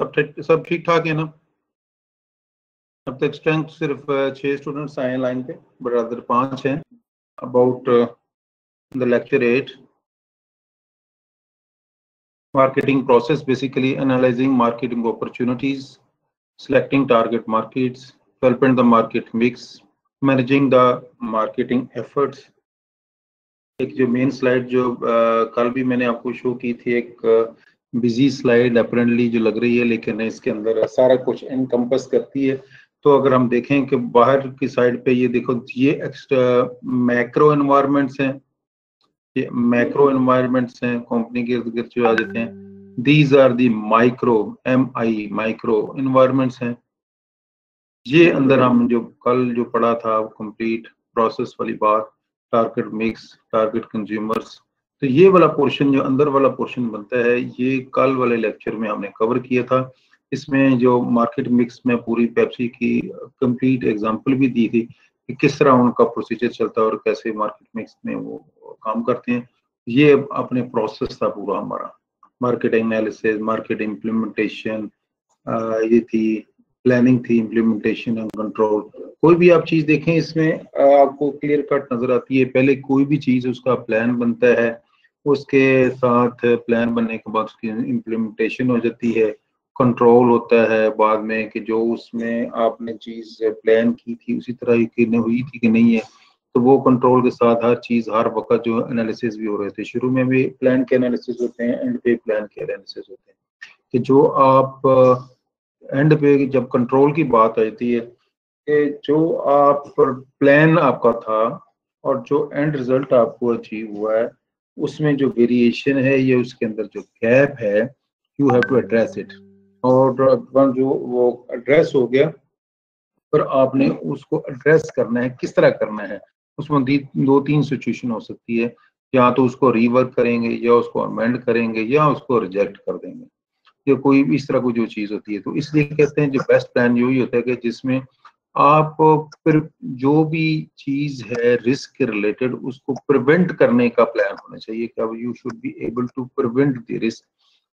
सब ठीक ठाक है ना? अब तक स्ट्रेंथ सिर्फ 6 स्टूडेंट्स आए हैं लाइन पे, बराबर 5 हैं। About the lecture 8, marketing process, basically analyzing marketing opportunities, selecting target markets, developing the market mix, managing the marketing efforts। एक जो मेन स्लाइड जो कल भी मैंने आपको शो की थी, एक बिजी स्लाइड अपेरेंटली जो लग रही है, लेकिन इसके अंदर सारा कुछ एनकम्पस करती है। तो अगर हम देखें कि बाहर की साइड पे ये देखो, ये एक्स्ट्रा मैक्रो एनवायरनमेंट्स हैं, ये मैक्रो एनवायरनमेंट्स हैं कंपनी के इर्द गिर्द जो आ जाते हैं। These are the micro micro environments हैं। ये अंदर हम जो कल जो पढ़ा था कंप्लीट प्रोसेस वाली बात, टारगेट मिक्स, टारगेट कंज्यूमर्स, तो ये वाला पोर्शन जो अंदर वाला पोर्शन बनता है, ये कल वाले लेक्चर में हमने कवर किया था। इसमें जो मार्केट मिक्स में पूरी पेप्सी की कंप्लीट एग्जांपल भी दी थी कि किस तरह उनका प्रोसीजर चलता है और कैसे मार्केट मिक्स में वो काम करते हैं। ये अपने प्रोसेस था पूरा हमारा, मार्केट एनालिसिस, मार्केट इम्प्लीमेंटेशन, ये थी प्लानिंग थी, इम्प्लीमेंटेशन एंड कंट्रोल। कोई भी आप चीज देखें इसमें आपको क्लियर कट नजर आती है। पहले कोई भी चीज उसका प्लान बनता है, उसके साथ प्लान बनने के बाद उसकी इम्प्लीमेंटेशन हो जाती है, कंट्रोल होता है बाद में कि जो उसमें आपने चीज प्लान की थी उसी तरह की हुई थी कि नहीं है। तो वो कंट्रोल के साथ हर चीज हर वक्त जो एनालिसिस भी हो रहे थे, शुरू में भी प्लान के एनालिसिस होते हैं, एंड पे प्लान के एनालिसिस होते हैं। कि जो आप एंड पे जब कंट्रोल की बात आती है कि जो आप प्लान आपका था और जो एंड रिजल्ट आपको अचीव हुआ है, उसमें जो वेरिएशन है या उसके अंदर जो गैप है, you have to address it. और जो वो एड्रेस हो गया, पर आपने उसको एड्रेस करना है, किस तरह करना है, उसमें 2-3 सिचुएशन हो सकती है। या तो उसको रीवर्क करेंगे, या उसको अमेंड करेंगे, या उसको रिजेक्ट कर देंगे, या कोई भी इस तरह की जो चीज होती है। तो इसलिए कहते हैं जो बेस्ट प्लान यही होता है कि जिसमें आप फिर जो भी चीज है रिस्क के रिलेटेड, उसको प्रिवेंट करने का प्लान होना चाहिए कि अब you should be able to prevent the risk.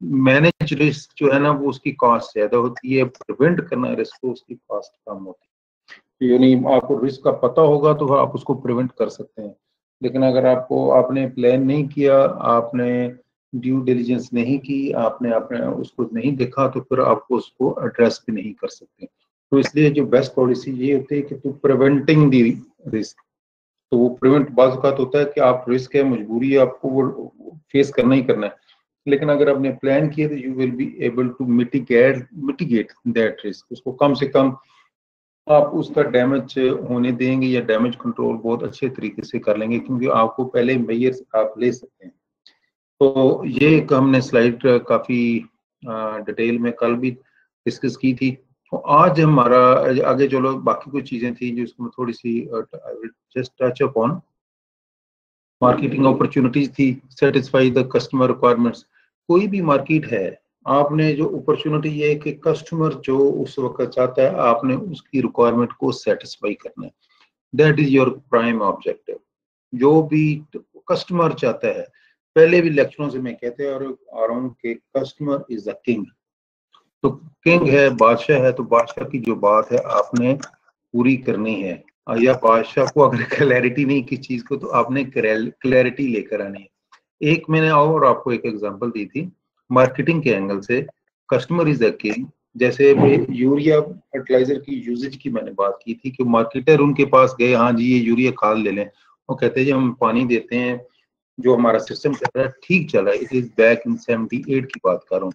Manage risk जो है ना, वो उसकी कॉस्ट ज्यादा होती है, प्रिवेंट करना रिस्क को उसकी कॉस्ट कम होती है। यानी आपको रिस्क का पता होगा तो आप उसको प्रिवेंट कर सकते हैं, लेकिन अगर आपने प्लान नहीं किया, आपने ड्यू डिलिजेंस नहीं की, आपने उसको नहीं देखा, तो फिर आपको उसको एड्रेस भी नहीं कर सकते। तो इसलिए जो बेस्ट पॉलिसी ये होती है कि टू प्रिवेंटिंग दी रिस्क। तो वो प्रिवेंट बात होता है कि आप रिस्क है, मजबूरी है, आपको वो फेस करना ही करना है। लेकिन अगर आपने प्लान किया तो you will be able to mitigate that risk. उसको कम से कम आप उसका डैमेज होने देंगे, या डैमेज कंट्रोल बहुत अच्छे तरीके से कर लेंगे, क्योंकि आपको पहले मेजर्स आप ले सकते हैं। तो ये एक हमने स्लाइड काफी डिटेल में कल भी डिस्कस की थी। तो आज हमारा आगे चलो, बाकी कुछ चीजें थी जिसको थोड़ी सी just touch upon. Marketing opportunities थी, सेटिस्फाई द कस्टमर रिक्वायरमेंट्स। कोई भी मार्केट है, आपने जो अपॉर्चुनिटी है कि कस्टमर जो उस वक्त चाहता है, आपने उसकी रिक्वायरमेंट को सेटिस्फाई करना है। That is your prime objective. जो भी कस्टमर चाहता है, पहले भी लेक्चरों से मैं कहते आ रहा हूँ कि कस्टमर इज द किंग। तो किंग है, बादशाह है, तो बादशाह की जो बात है आपने पूरी करनी है। या बादशाह को अगर क्लैरिटी नहीं किस चीज को, तो आपने क्लैरिटी लेकर आनी है। एक मैंने और आपको एक एग्जांपल दी थी मार्केटिंग के एंगल से, कस्टमर इज द किंग। जैसे यूरिया फर्टिलाइजर की यूजेज की मैंने बात की थी कि मार्केटर उनके पास गए, हाँ जी ये यूरिया खाद ले लें। वो कहते हैं जी हम पानी देते हैं, जो हमारा सिस्टम चल रहा है ठीक चल रहा है। इट इज बैक इन 78 की बात कर रहा हूँ।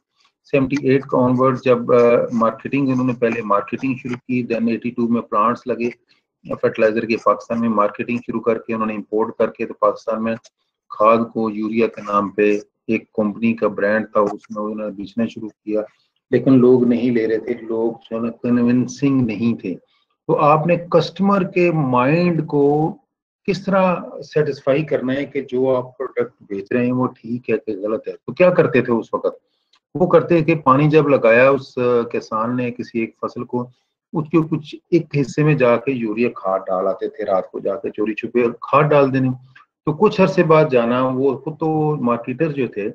78 का ऑनवर्ड जब मार्केटिंग, उन्होंने पहले मार्केटिंग शुरू की, देन 82 में प्लांट्स लगे फर्टिलाइजर के, पाकिस्तान में मार्केटिंग शुरू करके उन्होंने इंपोर्ट करके, तो पाकिस्तान में खाद को यूरिया के नाम पे एक कंपनी का ब्रांड था, उसमें उन्होंने बेचना शुरू किया। लेकिन लोग नहीं ले रहे थे, लोग जो है कन्विंसिंग नहीं थे। तो आपने कस्टमर के माइंड को किस तरह सेटिस्फाई करना है कि जो आप प्रोडक्ट बेच रहे हैं वो ठीक है कि गलत है। तो क्या करते थे उस वक्त, वो करते हैं कि पानी जब लगाया उस किसान ने किसी एक फसल को, उसके कुछ एक हिस्से में जाके यूरिया खाद डाल आते थे, रात को जाके चोरी छुपे खाद डाल देनी। तो कुछ अरसे बाद जाना, वो खुद तो मार्केटर जो थे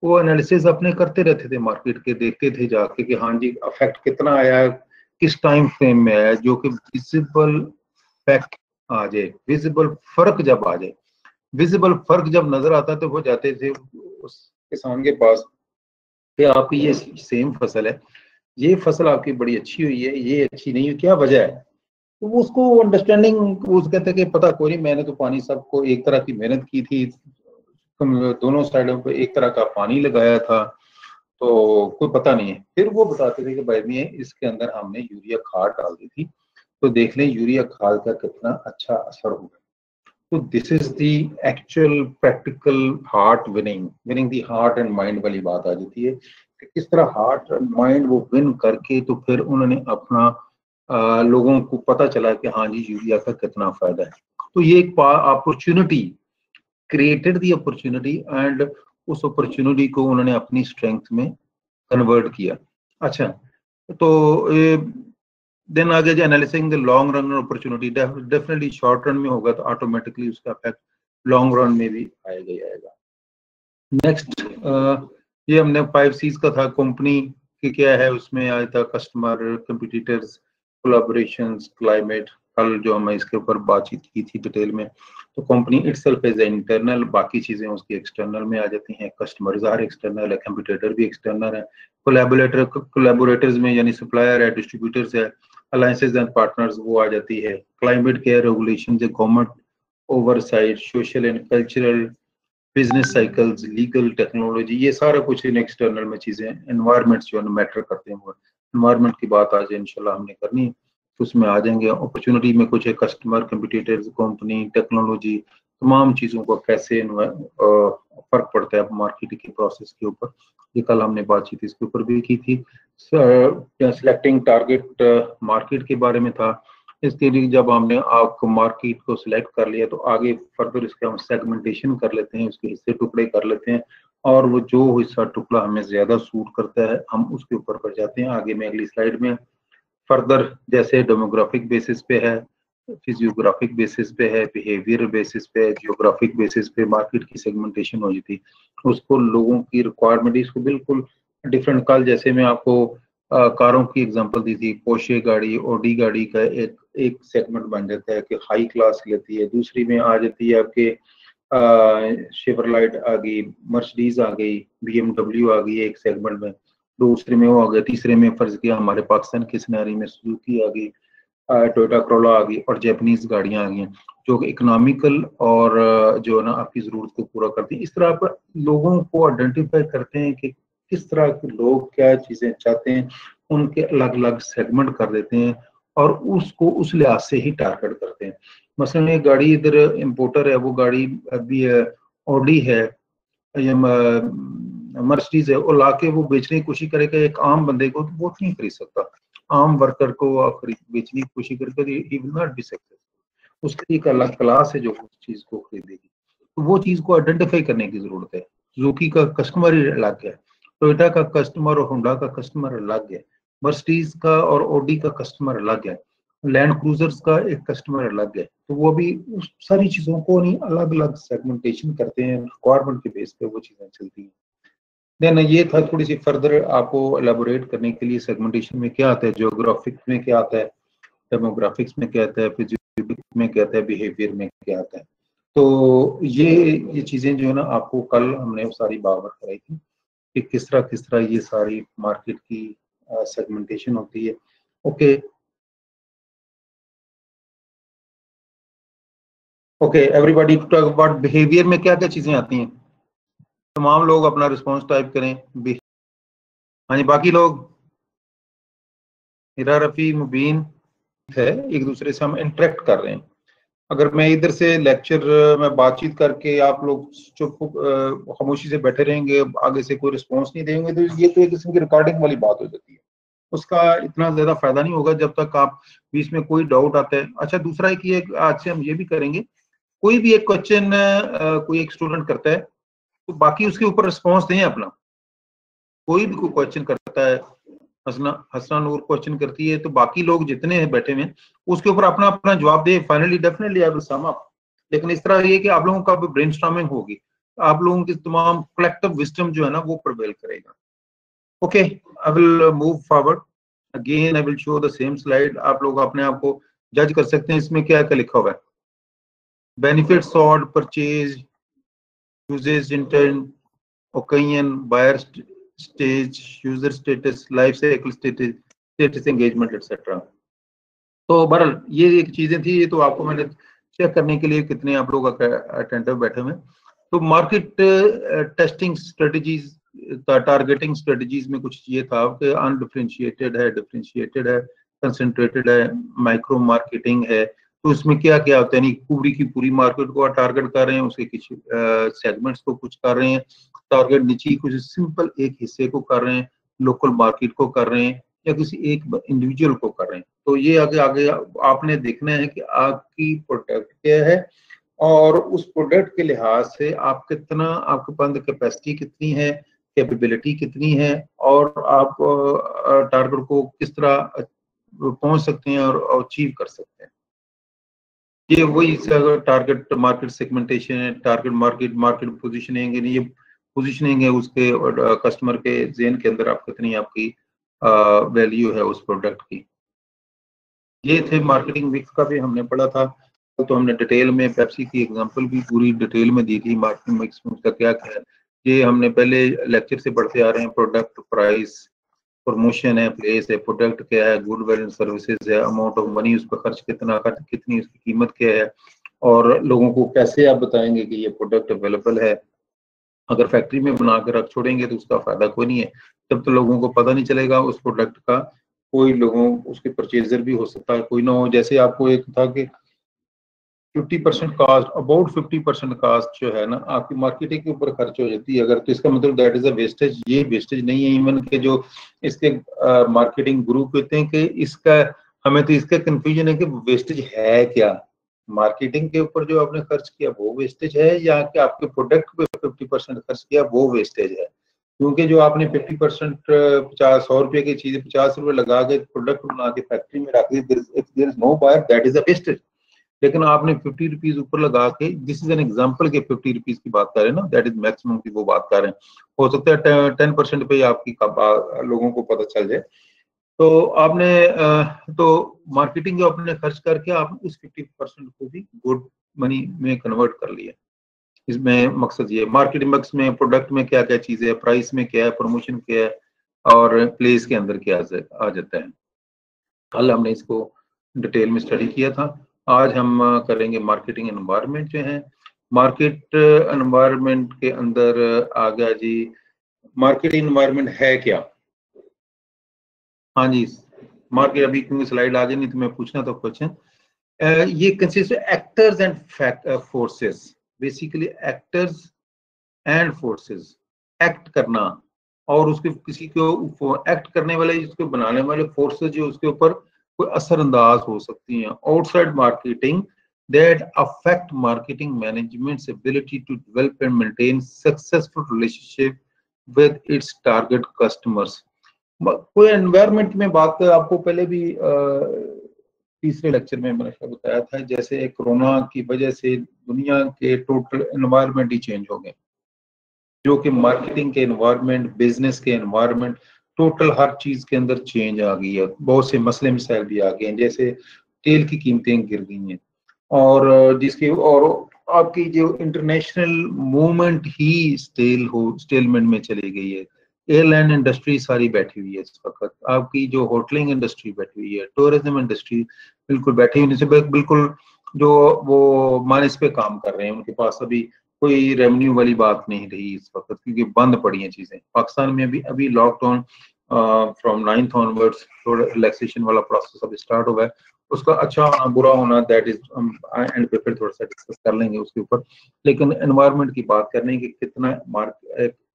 वो एनालिसिस अपने करते रहते थे मार्केट के, देखते थे जाके कि हाँ जी अफेक्ट कितना आया, किस टाइम फ्रेम में आया, जो कि विजिबल फैक्ट आ जाए, विजिबल फर्क जब आ जाए। विजिबल फर्क जब नजर आता तो वो जाते थे उस किसान के पास कि आपकी ये सेम फसल है, ये फसल आपकी बड़ी अच्छी हुई है, ये अच्छी नहीं हुई, क्या वजह है। तो वो उसको अंडरस्टैंडिंग, वो कहते कि पता कोई नहीं, मैंने तो पानी सबको एक तरह की मेहनत की थी, दोनों साइडों पे एक तरह का पानी लगाया था, तो कोई पता नहीं है। फिर वो बताते थे कि भाई में इसके अंदर हमने यूरिया खाद डाल दी थी, तो देख लें यूरिया खाद का कितना अच्छा असर होगा। तो this is the actual practical heart winning the heart and mind वाली बात आ जाती है कि किस तरह हार्ट एंड माइंड वो विन करके तो फिर उन्होंने अपना लोगों को पता चला कि हाँ जी यूरिया का कितना फायदा है। तो ये एक opportunity created the opportunity, and उस अपॉर्चुनिटी को उन्होंने अपनी स्ट्रेंथ में कन्वर्ट किया। अच्छा, तो देन आगे जो analysing the long run opportunity, definitely short run में होगा तो ऑटोमेटिकली उसका इफेक्ट लॉन्ग रन में भी आएगा ही आएगा। नेक्स्ट ये हमने 5 C's का था, कंपनी की क्या है, उसमें आया था कस्टमर, कंपटीटर्स, कोलैबोरेशंस, क्लाइमेट। कल जो हमने इसके ऊपर बातचीत की थी डिटेल में, तो कंपनी इटसेल्फ इज इंटरनल, बाकी चीजें उसकी एक्सटर्नल में आ जाती हैं। कस्टमर ज़ाहिर एक्सटर्नल है, कंपटीटर भी एक्सटर्नल है, कोलैबोरेटर्स में यानी सप्लायर है, डिस्ट्रीब्यूटर्स है, अलायंसेज एंड पार्टनर्स वो आ जाती है। Climate care, regulation, government oversight, social and cultural, business cycles, legal, technology, ये सारा कुछ इन एक्सटर्नल में चीजें। एनवायरमेंट्स जो मैटर करते हैं, वो एनवायरमेंट की बात आज इंशाल्लाह हमने करनी है, तो उसमें आ जाएंगे। अपॉर्चुनिटी में कुछ है कस्टमर, कंपटीटर्स, कंपनी, टेक्नोलॉजी, तमाम चीजों का कैसे फर्क पड़ता है मार्केटिंग के प्रोसेस के ऊपर, ये कल हमने बातचीत इसके ऊपर भी की थी। सिलेक्टिंग टारगेट मार्केट के बारे में था। इसके लिए जब हमने आपको मार्केट को सिलेक्ट कर लिया तो आगे फर्दर इसके हम सेगमेंटेशन कर लेते हैं, उसके हिस्से टुकड़े कर लेते हैं, और वो जो हिस्सा टुकड़ा हमें ज्यादा सूट करता है हम उसके ऊपर कर जाते हैं। आगे में अगली स्लाइड में फर्दर जैसे डेमोग्राफिक बेसिस पे है, फिजियोग्राफिक बेसिस पे है, बिहेवियर बेसिस पे है, जियोग्राफिक बेसिस पे मार्केट की सेगमेंटेशन हो जाती है। उसको लोगों की रिक्वायरमेंट इसको बिल्कुल डिफरेंट। कल जैसे मैं आपको कारों की एग्जांपल दी थी, पोर्शे गाड़ी, ऑडी गाड़ी का एक सेगमेंट बन जाता है कि हाई क्लास लेती है, दूसरी में आ जाती है आपके शेवरलाइट आ गई, मर्सिडीज आ गई, बीएमडब्ल्यू आ गई एक सेगमेंट में, दूसरे में वो आ गया, तीसरे में फर्ज किया हमारे पाकिस्तान की सिनेरियो में सुजुकी आ गई, टोयोटा करोला आ गई, और जापानीज गाड़ियां आ गई जो इकोनॉमिकल और जो है ना आपकी जरूरत को पूरा करती है। इस तरह पर लोगों को आइडेंटिफाई करते हैं कि किस तरह के लोग क्या चीजें चाहते हैं, उनके अलग अलग सेगमेंट कर देते हैं और उसको उस लिहाज से ही टारगेट करते हैं। मसलन एक गाड़ी इधर इम्पोर्टर है, वो गाड़ी अभी ऑडी है या मर्सिडीज है, और लाके वो बेचने की कोशिश करेगा एक आम बंदे को, तो वो नहीं खरीद सकता। आम वर्कर को खरीद बेचने की कोशिश करेगा, he will not be successful. उसकी एक अलग क्लास है जो उस चीज को खरीदेगी, तो वो चीज को आइडेंटिफाई करने की जरूरत है। सुजुकी का कस्टमर ही अलग है, टोयोटा का कस्टमर और होंडा का कस्टमर अलग है, मर्सिडीज का और ऑडी का कस्टमर अलग है, लैंड क्रूजर्स का एक कस्टमर अलग है। तो वो भी उस सारी चीजों को नहीं अलग अलग सेगमेंटेशन करते हैं, रिक्वायरमेंट के बेस पे वो चीजें चलती हैं। देन ये था थोड़ी सी फर्दर आपको एलाबोरेट करने के लिए, सेगमेंटेशन में क्या आता है, जियोग्राफिक में क्या आता है, डेमोग्राफिक्स में क्या आता है, फिजियोलॉजी में क्या आता है, बिहेवियर में क्या आता है। तो ये चीजें जो है ना आपको कल हमने सारी बात कराई थी कि किस तरह ये सारी मार्केट की सेगमेंटेशन होती है। Okay okay everybody talk about behaviour में क्या क्या चीजें आती हैं। तमाम लोग अपना रिस्पॉन्स टाइप करें। हाँ जी, बाकी लोग, हिरा, रफी, मुबीन है, एक दूसरे से हम इंटरेक्ट कर रहे हैं। अगर मैं इधर से लेक्चर में बातचीत करके आप लोग चुप खामोशी से बैठे रहेंगे, आगे से कोई रिस्पॉन्स नहीं देंगे, तो ये तो एक किस्म की रिकॉर्डिंग वाली बात हो जाती है, उसका इतना ज्यादा फायदा नहीं होगा जब तक आप बीच में कोई डाउट आता है। अच्छा, दूसरा है कि आज से हम ये भी करेंगे, कोई भी एक क्वेश्चन कोई एक स्टूडेंट करता है तो बाकी उसके ऊपर रिस्पॉन्स दें अपना। कोई भी कोई क्वेश्चन करता है, हसना नूर क्वेश्चन करती है, तो बाकी लोग जितने हैं बैठे हुए उसके ऊपर अपना अपना जवाब दे। Finally definitely I will sum up, लेकिन इस तरह ये कि आप लोगों का ब्रेनस्टॉर्मिंग होगी। आप लोगों की तमाम कलेक्टिव विजडम जो है ना वो प्रिवेल करेगा। Okay, I will move forward again, I will show the same slide. आप लोग अपने आप को जज कर सकते हैं इसमें क्या क्या लिखा हुआ है। Benefit sought, purchase, usage intent, occasion, buyer stage, user status, life cycle status engagement etcetera. तो बहरहाल ये एक चीजें थी, ये तो आपको मैंने चेक करने के लिए कितने आप लोग अटेंटिव बैठे हुए। तो market testing strategies, targeting strategies में कुछ ये था कि अनडिफरेंशिएटेड है, डिफरेंशिएटेड है, कंसंट्रेटेड है, माइक्रो मार्केटिंग है। तो उसमें क्या क्या होता है, नहीं पूरी की पूरी मार्केट को टारगेट कर रहे हैं, उसके कुछ सेगमेंट्स को कुछ कर रहे हैं टारगेट, नीचे कुछ सिंपल एक हिस्से को कर रहे हैं, लोकल मार्केट को कर रहे हैं, या किसी एक इंडिविजुअल को कर रहे हैं। तो ये आगे आगे आपने देखना है कि आपकी प्रोडक्ट क्या है और उस प्रोडक्ट के लिहाज से आप कितना, आपके पास कैपेसिटी कितनी है, कैपेबिलिटी कितनी है, और आप टारगेट को किस तरह पहुंच सकते हैं और अचीव कर सकते हैं। ये वही टारगेट मार्केट सेगमेंटेशन है, टारगेट मार्केट पोजीशनिंग, ये पोजीशनिंग है उसके कस्टमर के ज़हन के अंदर आप कितनी आपकी वैल्यू है उस प्रोडक्ट की। ये थे मार्केटिंग मिक्स का भी हमने पढ़ा था, तो हमने डिटेल में पेप्सी की एग्जांपल भी पूरी डिटेल में दी थी, मार्केटिंग मिक्स में उसका क्या क्या है। ये हमने पहले लेक्चर से पढ़ते आ रहे हैं, प्रोडक्ट, प्राइस, प्रमोशन है, प्लेस है, प्रोडक्ट क्या है, गुड वैल्यू सर्विसेज है, अमाउंट ऑफ मनी उस पर खर्च कितना, कितनी उसकी कीमत क्या है, और लोगों को कैसे आप बताएंगे कि ये प्रोडक्ट अवेलेबल है। अगर फैक्ट्री में बना कर रख छोड़ेंगे तो उसका फायदा कोई नहीं है, तब तो लोगों को पता नहीं चलेगा उस प्रोडक्ट का, कोई लोगों उसके परचेजर भी हो सकता है, कोई ना हो। जैसे आपको एक था कि 50% कास्ट, अबाउट 50% कास्ट जो है ना आपकी मार्केटिंग के ऊपर खर्च हो जाती है अगर, तो इसका मतलब दैट इज अ वेस्टेज। ये वेस्टेज नहीं है, इवन के जो इसके मार्केटिंग ग्रुप कहते हैं कि इसका, हमें तो इसका कंफ्यूजन है कि वेस्टेज है क्या, मार्केटिंग के ऊपर जो आपने खर्च किया वो वेस्टेज है, या कि आपके प्रोडक्ट पे 50% खर्च किया वो वेस्टेज है। क्योंकि जो आपने 50% 100 रुपए की चीज 50 रुपए लगा के प्रोडक्ट बना के फैक्ट्री में रख दी, there is no buyer, that is a wastage. लेकिन आपने 50 रुपीज ऊपर लगा के, दिस इज एन एग्जाम्पल के 50 रुपीज की बात कर रहे हैं ना, दैट इज मैक्सिमम की वो बात कर रहे हैं, हो सकता है 10% पे आपकी लोगों को पता चल जाए। तो आपने तो मार्केटिंग जो आपने खर्च करके आप उस 50% को भी गुड मनी में कन्वर्ट कर लिया। इसमें मकसद ये, मार्केटिंग मिक्स में प्रोडक्ट में क्या क्या चीजें है, प्राइस में क्या है, प्रमोशन क्या है, और प्लेस के अंदर क्या आ जाता है। कल हमने इसको डिटेल में स्टडी किया था। आज हम करेंगे मार्केटिंग एनवायरनमेंट जो है। मार्केट एनवायरनमेंट के अंदर आ गया जी, मार्केटिंग एनवायरनमेंट है क्या। हाँ जी, मार्केट अभी क्योंकि स्लाइड आ गई नहीं तो मैं पूछना था क्वेश्चन। ये consist actors and forces, basically actors and forces, act करना, और उसके किसी को एक्ट करने वाले, इसको बनाने वाले फोर्सेस जो उसके ऊपर कोई असरअंदाज हो सकती हैं, outside marketing that affect marketing management's ability to develop and maintain successful relationship with its target customers. कोई एनवायरनमेंट में बात आपको पहले भी तीसरे लेक्चर में मैंने बताया था, जैसे कोरोना की वजह से दुनिया के टोटल एनवायरनमेंट ही चेंज हो गए, जो कि मार्केटिंग के एनवायरनमेंट, बिजनेस के एनवायरनमेंट, टोटल हर चीज के अंदर चेंज आ गई है। बहुत से मसले मसाइल भी आ गए हैं, जैसे तेल की कीमतें गिर गई हैं, और जिसकी और आपकी जो इंटरनेशनल मूवमेंट ही स्टेलमेंट में चली गई है। एयरलाइन इंडस्ट्री सारी बैठी हुई है इस वक्त, आपकी जो होटलिंग इंडस्ट्री बैठी हुई है, टूरिज्म इंडस्ट्री बिल्कुल बैठी हुई है, बिल्कुल जो वो माइनस पे काम कर रहे हैं, उनके पास अभी कोई रेवेन्यू वाली बात नहीं रही इस वक्त, क्योंकि बंद पड़ी हैं चीजें। पाकिस्तान में भी अभी लॉकडाउन फ्रॉम 9th ऑनवर्ड्स थोड़ा रिलैक्सेशन वाला प्रोसेस अभी स्टार्ट हुआ है, उसका अच्छा होना बुरा होना दैट इज एंड पे फिर थोड़ा सा डिस्कस कर लेंगे उसके ऊपर। लेकिन एनवायरनमेंट की बात करने की कितना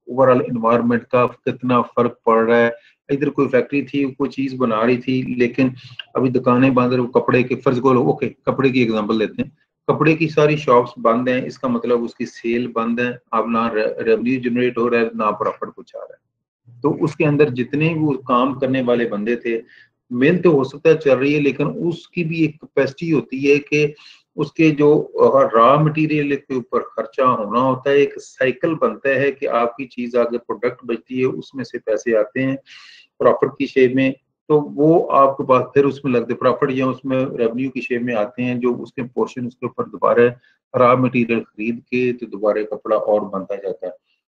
ओवरऑल एनवायरनमेंट का कितना फर्क पड़ रहा है। इधर कोई फैक्ट्री थी, कोई चीज बना रही थी, लेकिन अभी दुकानें बंद है, कपड़े के फर्ज को ओके कपड़े की एग्जांपल लेते हैं, कपड़े की सारी शॉप्स बंद हैं, इसका मतलब उसकी सेल बंद है, अब ना रेवेन्यू जनरेट हो रहा है ना प्रॉफिट कुछ आ रहा है। तो उसके अंदर जितने भी वो काम करने वाले बंदे थे, मिल तो हो सकता है चल रही है, लेकिन उसकी भी एक कैपेसिटी होती है कि उसके जो रॉ मटेरियल के ऊपर खर्चा होना होता है, एक साइकिल बनता है कि आपकी चीज आगे प्रोडक्ट बचती है, उसमें से पैसे आते हैं प्रॉफिट की शेप में, तो वो आपके पास फिर उसमें लगते प्रॉफिट या उसमें रेवेन्यू की शेप में आते हैं, जो उसके पोर्शन उसके ऊपर दोबारा रॉ मटेरियल खरीद के तो दोबारा कपड़ा और बनता जाता है।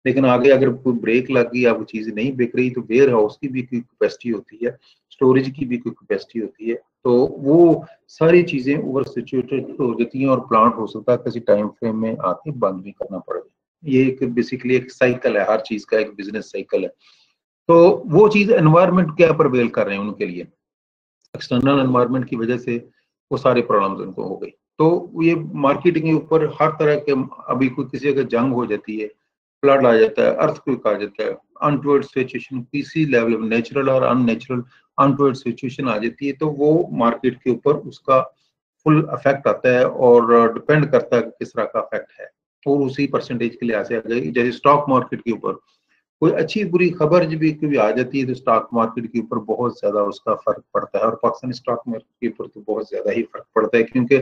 लेकिन आगे अगर कोई ब्रेक लग गई, आपको चीज नहीं बिक रही, तो वेयर हाउस की भी कोई कैपेसिटी होती है, स्टोरेज की भी कोई कैपेसिटी होती है, तो वो सारी चीजें ओवर सिचुएटेड हो जाती हैं और प्लांट हो सकता है किसी टाइम फ्रेम में आके बंद भी करना पड़े। ये एक बेसिकली एक साइकिल है, हर चीज का एक बिजनेस साइकिल है। तो वो चीज एनवायरनमेंट क्या प्रिवेल कर रहे हैं उनके लिए, एक्सटर्नल एनवायरनमेंट की वजह से वो सारे प्रॉब्लम्स उनको हो गई। तो ये मार्केटिंग के ऊपर हर तरह के, अभी कोई किसी अगर जंग हो जाती है, फ्लड आ जाता है, अर्थक्वेक आ जाता है, अनटूवर्ड सिचुएशन किसी लेवल में नेचुरल और अननेचुरल अनटूवर्ड सिचुएशन आ जाती है, तो वो मार्केट के ऊपर उसका फुल इफेक्ट आता है और डिपेंड करता है कि किस तरह का इफेक्ट है। और उसी परसेंटेज के लिहाज से जैसे स्टॉक मार्केट के ऊपर कोई अच्छी बुरी खबर जब भी कभी आ जाती है तो स्टॉक मार्केट के ऊपर बहुत ज्यादा उसका फर्क पड़ता है, और पाकिस्तानी स्टॉक मार्केट के ऊपर तो बहुत ज्यादा ही फर्क पड़ता है, क्योंकि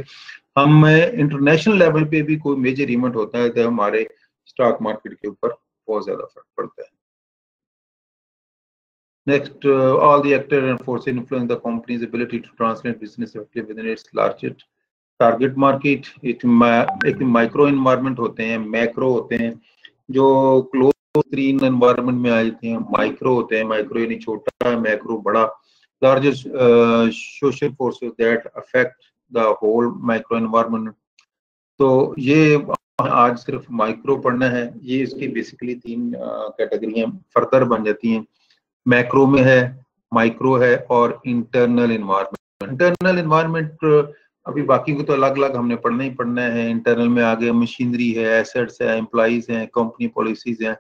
हम इंटरनेशनल लेवल पे भी कोई मेजर इवेंट होता है तो हमारे स्टॉक मार्केट के ऊपर बहुत ज्यादा फर्क पड़ता है। Next, all the actors and forces influence the company's ability to translate business effectively within its largest target market. एक माइक्रो इन्वायरमेंट होते हैं, मैक्रो होते हैं, जो क्लोज तीन एनवायरनमेंट में आ जाते हैं। माइक्रो होते हैं, माइक्रो यानी छोटा, मैक्रो बड़ा। Largest social forces that affect the whole micro environment. तो ये आज सिर्फ माइक्रो पढ़ना है, ये इसकी बेसिकली तीन कैटेगरियां फर्दर बन जाती हैं। मैक्रो में है, माइक्रो है और इंटरनल इन्वायरमेंट। इंटरनल इन्वायरमेंट अभी बाकी को तो अलग अलग हमने पढ़ना ही पढ़ना है। इंटरनल में आगे मशीनरी है, एसेट्स है, एम्प्लॉइज हैं, कंपनी पॉलिसीज हैं,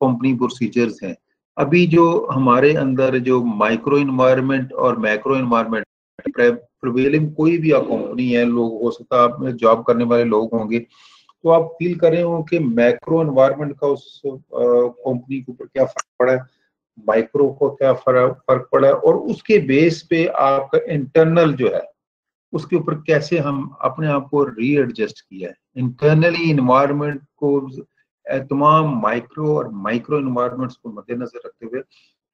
कंपनी प्रोसीजर्स हैं। अभी जो हमारे अंदर जो माइक्रो इन्वायरमेंट और मैक्रो इन्वायरमेंट प्रिवेलिंग कोई भी कंपनी है, लोग हो सकता है आप में जॉब करने वाले लोग होंगे, तो आप फील कर रहे हो कि मैक्रो एनवायरनमेंट का उस कंपनी के ऊपर क्या फर्क पड़ा है, माइक्रो को क्या फर्क पड़ा है, और उसके बेस पे आपका इंटरनल जो है उसके ऊपर कैसे हम अपने आप को रीएडजस्ट किया है। इंटरनली इन्वायरमेंट को तमाम माइक्रो और माइक्रो इन्वायरमेंट्स को मद्देनजर रखते हुए,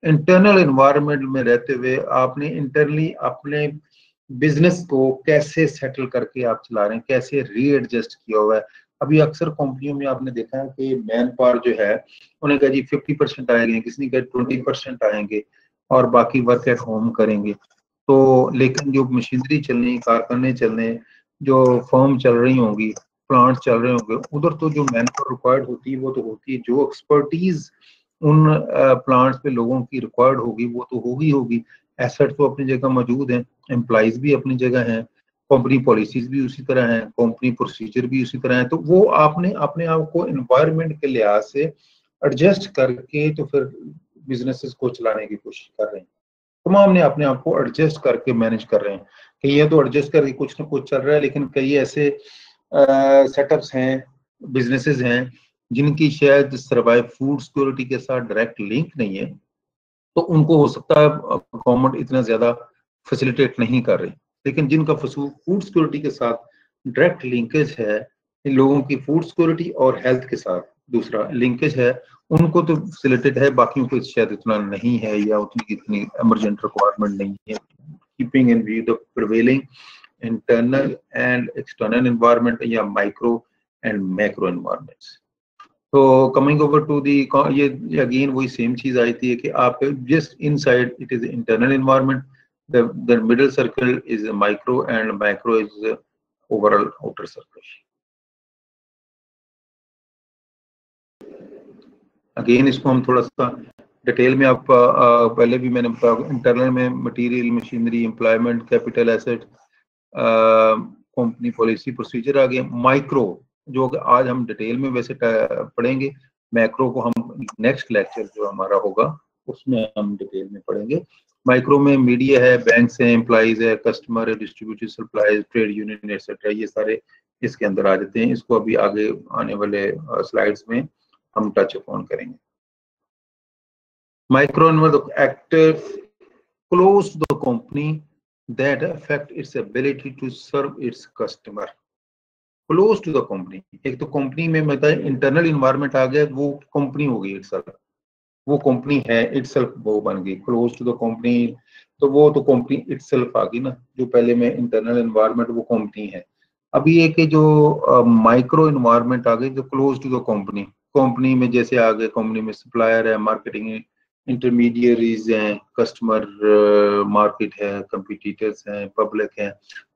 इंटरनल इन्वायरमेंट में रहते हुए आपने इंटरनली अपने बिजनेस को कैसे सेटल करके आप चला रहे हैं, कैसे रीएडजस्ट किया हुआ है। अभी अक्सर कंपनियों में आपने देखा है कि मैन पावर जो है, उन्हें कहा जी 50% आएंगे, किसी ने कहा 20% आएंगे और बाकी वर्क एट होम करेंगे। तो लेकिन जो मशीनरी चलनी, कारखाने चलने, जो फर्म चल रही होंगी, प्लांट चल रहे होंगे, उधर तो जो मैन पावर रिक्वायर्ड होती है वो तो होती है, जो एक्सपर्टीज उन प्लांट्स पे लोगों की रिक्वायर्ड होगी वो तो होगी। एसेट तो अपनी जगह मौजूद हैं, एम्प्लॉइज भी अपनी जगह हैं, कंपनी पॉलिसीज भी उसी तरह हैं, कंपनी प्रोसीजर भी उसी तरह है। तो वो आपने अपने आप को एनवायरनमेंट के लिहाज से एडजस्ट करके तो फिर बिजनेसेस को चलाने की कोशिश कर रहे हैं। तमाम ने अपने आप को एडजस्ट करके मैनेज कर रहे हैं। कई ये तो एडजस्ट करके कुछ ना कुछ चल रहा है, लेकिन कई ऐसे सेटअप्स हैं, बिजनेसेस हैं जिनकी शायद सर्वाइव फूड सिक्योरिटी के साथ डायरेक्ट लिंक नहीं है, तो उनको हो सकता है गवर्नमेंट इतना ज्यादा फैसिलिटेट नहीं कर रही। लेकिन जिनका फूड सिक्योरिटी के साथ डायरेक्ट लिंकेज है, इन लोगों की फूड सिक्योरिटी और हेल्थ के साथ दूसरा लिंकेज है, उनको तो फैसिलिटेट है, बाकियों को शायद इतना नहीं है या उतनी इतनी इमरजेंट रिक्वायरमेंट नहीं है। Keeping in view the prevailing internal and external environment या माइक्रो एंड मैक्रो एनवायरनमेंट्स। तो कमिंग ओवर टू दी, ये अगेन वही सेम चीज आई थी कि आप just inside it is internal environment, the middle circle is micro and macro is overall outer circle. Again इसको हम थोड़ा सा डिटेल में आप पहले भी मैंने इंटरनल में material, machinery, employment, capital asset, company policy, procedure आ गया। माइक्रो जो आज हम डिटेल में वैसे पढ़ेंगे, मैक्रो को हम नेक्स्ट लेक्चर जो हमारा होगा उसमें हम डिटेल में पढ़ेंगे। माइक्रो में मीडिया है, बैंक्स हैं, एम्प्लॉइज है, कस्टमर है, distributor, suppliers, trade union etcetera, ये सारे इसके अंदर आ जाते हैं। इसको अभी आगे आने वाले स्लाइड्स में हम टच अपॉन करेंगे। Micro involve actors close to the company that affect its ability to serve its customer. Close to the company. एक तो कंपनी में मतलब इंटरनल इन्वायरमेंट आ गया, वो कंपनी हो गई इटसेल्फ, वो कंपनी है इटसेल्फ, वो बन गई क्लोज टू द कंपनी, तो वो तो कंपनी इटसेल्फ आ गई ना। जो पहले में इंटरनल एनवायरनमेंट वो कंपनी है। अभी एक जो माइक्रो एनवायरनमेंट आ गई जो close to the company, company में जैसे आ गए, कंपनी में सप्लायर है, मार्केटिंग इंटरमीडियरीज हैं, कस्टमर मार्केट है, कंपटीटर्स हैं, पब्लिक है।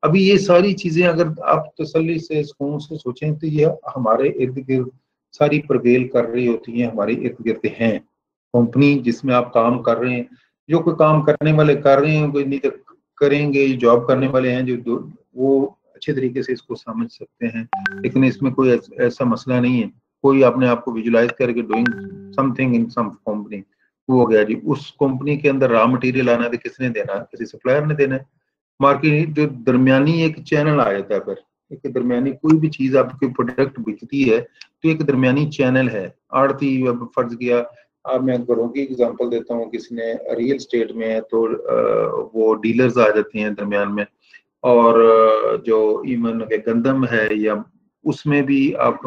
अभी ये सारी चीजें अगर आप तसल्ली से सुकून से सोचें तो ये हमारे इर्द गिर्द सारी प्रवेल कर रही होती हैं, हमारे इर्द गिर्द हैं। कंपनी जिसमें आप काम कर रहे हैं, जो कोई काम करने वाले कर रहे हैं, कोई नहीं तो करेंगे, जॉब करने वाले हैं जो वो अच्छे तरीके से इसको समझ सकते हैं। लेकिन इसमें कोई ऐसा मसला नहीं है। कोई अपने आप को विजुलाइज करके doing something in some company, वो हो गया जी। उस कंपनी के अंदर रॉ मटेरियल आना है, किसने देना है? किसी सप्लायर ने देना है। मार्केट जो दरमियानी एक चैनल आ जाता है, फिर एक दरमियानी कोई भी चीज आपकी प्रोडक्ट बिकती है तो एक दरमियानी चैनल है। आड़ती अब फर्ज किया, अब मैं घरों की एग्जांपल देता हूँ, किसी ने रियल स्टेट में है तो वो डीलर्स आ जाते हैं दरमियान में। और जो इवन गंदम है या उसमें भी आप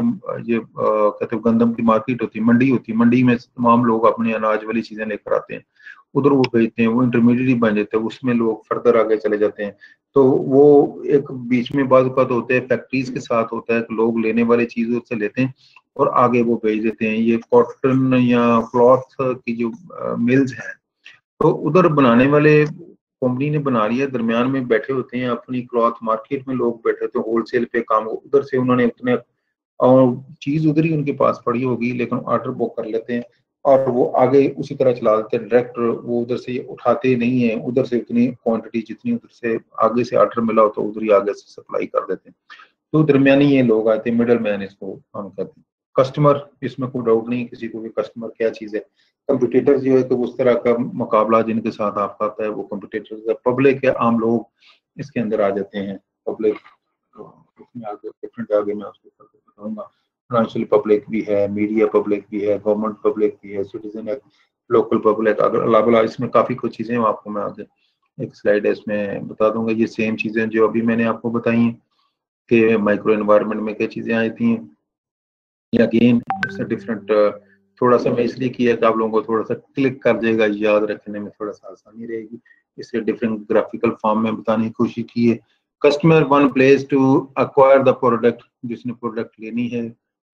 ये कहते हो गंदम की मार्केट होती है, मंडी होती है, मंडी में तमाम लोग अपने अनाज वाली चीजें लेकर आते हैं, उधर वो बेचते हैं, वो इंटरमीडिएट बन जाते हैं, उसमें लोग फर्दर आगे चले जाते हैं। तो वो एक बीच में बात होते हैं, फैक्ट्रीज के साथ होता है कि लोग लेने वाली चीजों से लेते हैं और आगे वो बेच देते हैं। ये कॉटन या क्लॉथ की जो मिल्स हैं, तो उधर बनाने वाले कंपनी ने बना लिया, दरमियान में बैठे होते हैं अपनी क्लॉथ मार्केट में, लोग बैठे होते हैं होलसेल पे काम, उधर से उन्होंने उतने और चीज उधर ही उनके पास पड़ी होगी, लेकिन ऑर्डर बुक कर लेते हैं और वो आगे उसी तरह चला देते हैं डायरेक्ट। वो उधर से उठाते नहीं है, उधर से उतनी क्वांटिटी जितनी उधर से आगे से ऑर्डर मिला हो तो उधर ही आगे से सप्लाई कर देते हैं। तो दरमियानी ये लोग आते हैं, मिडल मैन इसको काम करते हैं। कस्टमर, इसमें कोई डाउट नहीं किसी को भी, कस्टमर क्या चीज है। कंपटीटर जो है तो उस तरह का मुकाबला जिनके साथ आपका आता है वो कंपटीटर है। पब्लिक है, आम लोग इसके अंदर आ जाते हैं। पब्लिक इसमें आगे डिफरेंट, आगे मैं उसको बताऊंगा। फाइनेंशियल पब्लिक भी है, मीडिया पब्लिक भी है, गवर्नमेंट पब्लिक भी है, सिटीजन है, लोकल पब्लिक, अगर अलावा इसमें काफी कुछ चीजें आपको मैं आगे एक स्लाइड है इसमें बता दूंगा। ये सेम चीजें जो अभी मैंने आपको बताई हैं कि माइक्रो एनवायरनमेंट में क्या चीजें आई थी, या अगेन इट्स डिफरेंट। थोड़ा सा मैं इसलिए किया कि आप लोगों को थोड़ा सा क्लिक कर जाएगा, याद रखने में थोड़ा सा आसानी रहेगी, इसलिए डिफरेंट ग्राफिकल फॉर्म में बताने की कोशिश की है। Customer one place to acquire the product, जिसने प्रोडक्ट लेनी है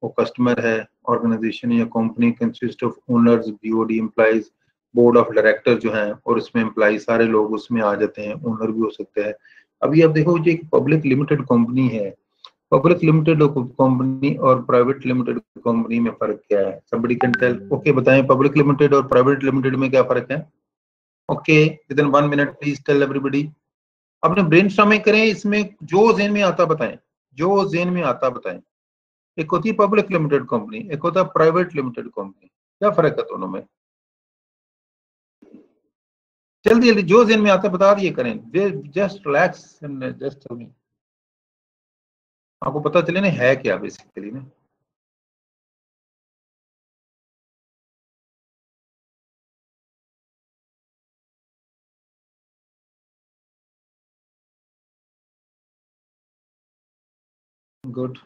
वो कस्टमर है। ऑर्गेनाइजेशन या company consist of owners, BOD employees, board of director जो है, और इसमें एम्प्लॉय सारे लोग उसमें आ जाते हैं, ओनर भी हो सकते हैं। अभी आप देखो जो एक पब्लिक लिमिटेड कंपनी है, पब्लिक लिमिटेड कंपनी और प्राइवेट लिमिटेड कंपनी में फर्क क्या है? somebody can tell? ओके बताएं, पब्लिक लिमिटेड और प्राइवेट लिमिटेड में क्या फर्क है? Okay, within 1 minute please tell everybody. अपने ब्रेनस्टॉर्मिंग करें, इसमें जो जेन में आता बताएं, जो जेन में आता बताएं। एक होती है पब्लिक लिमिटेड कंपनी, एक होता है प्राइवेट लिमिटेड कंपनी, क्या फर्क है दोनों में? जल्दी जल्दी जो जेन में आता बता दिए करें, just relax and just tell me, आपको पता चले ना है क्या बेसिकली ना। Good,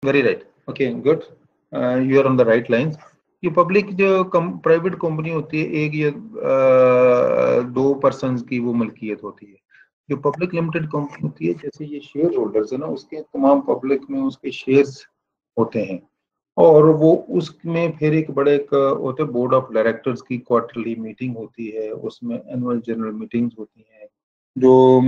very right, okay good, you are on the right line. ये पब्लिक जो प्राइवेट कंपनी होती है, एक या दो पर्सन की वो मलकियत होती है। जो पब्लिक लिमिटेड कंपनी होती है, जैसे ये शेयर होल्डर्स है ना, उसके तमाम पब्लिक में उसके शेयर्स होते हैं, और वो उसमें फिर एक बड़े एक होते बोर्ड ऑफ डायरेक्टर्स की क्वार्टरली मीटिंग होती है, उसमें एनुअल जनरल मीटिंग्स होती हैं, जो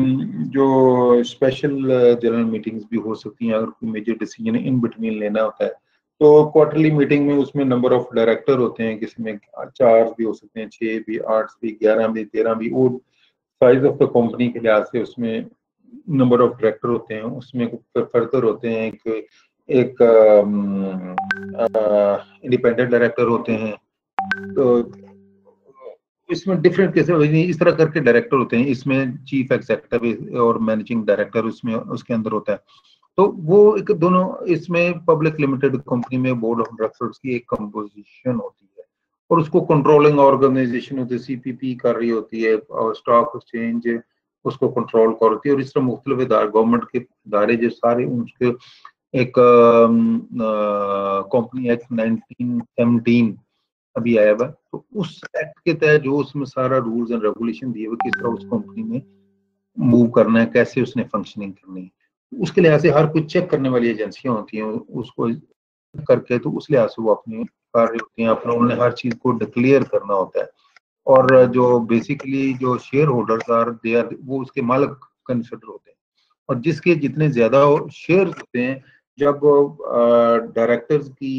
जो स्पेशल जनरल मीटिंग्स भी हो सकती हैं अगर कोई मेजर डिसीजन इन बिटवीन लेना होता है। तो क्वार्टरली मीटिंग में उसमें नंबर ऑफ डायरेक्टर होते हैं, किसी में 4 भी हो सकते हैं, 6 भी, 8 भी, 11 भी, 13 भी, और साइज ऑफ द कंपनी के लिहाज से उसमें नंबर ऑफ डायरेक्टर होते हैं। उसमें फर्दर होते हैं एक एक इंडिपेंडेंट डायरेक्टर होते हैं। तो इसमें डिफरेंट कैसे इस तरह करके डायरेक्टर होते हैं, इसमें चीफ एग्जीक्यूटिव और मैनेजिंग डायरेक्टर उसमें उसके अंदर होता है। तो वो एक दोनों इसमें पब्लिक लिमिटेड कंपनी में बोर्ड ऑफ डायरेक्टर्स की एक कंपोजिशन होती है, और उसको कंट्रोलिंग ऑर्गेनाइजेशन होती है, CPP कर रही होती है, और स्टॉक एक्सचेंज उसको कंट्रोल कर होती है, और इस तरह मुख्तलिफ इदारे, गवर्नमेंट के इदारे जो सारे उसके एक कंपनी एक्ट 1917 अभी आया हुआ, तो उस एक्ट के तहत जो उसमें सारा रूल्स एंड रेगुलेशन दिए हुए किस तरह उस कंपनी में मूव करना है, कैसे उसने फंक्शनिंग करनी है, उसके लिहाज से हर कुछ चेक करने वाली एजेंसियां होती हैं, उसको करके तो उस लिहाज से वो अपनी कार्य होती हैं, अपना उन्होंने हर चीज को डिक्लेयर करना होता है। और जो बेसिकली जो shareholders are they are, वो उसके मालिक कंसिडर होते हैं, और जिसके जितने ज्यादा शेयर होते हैं, जब डायरेक्टर्स की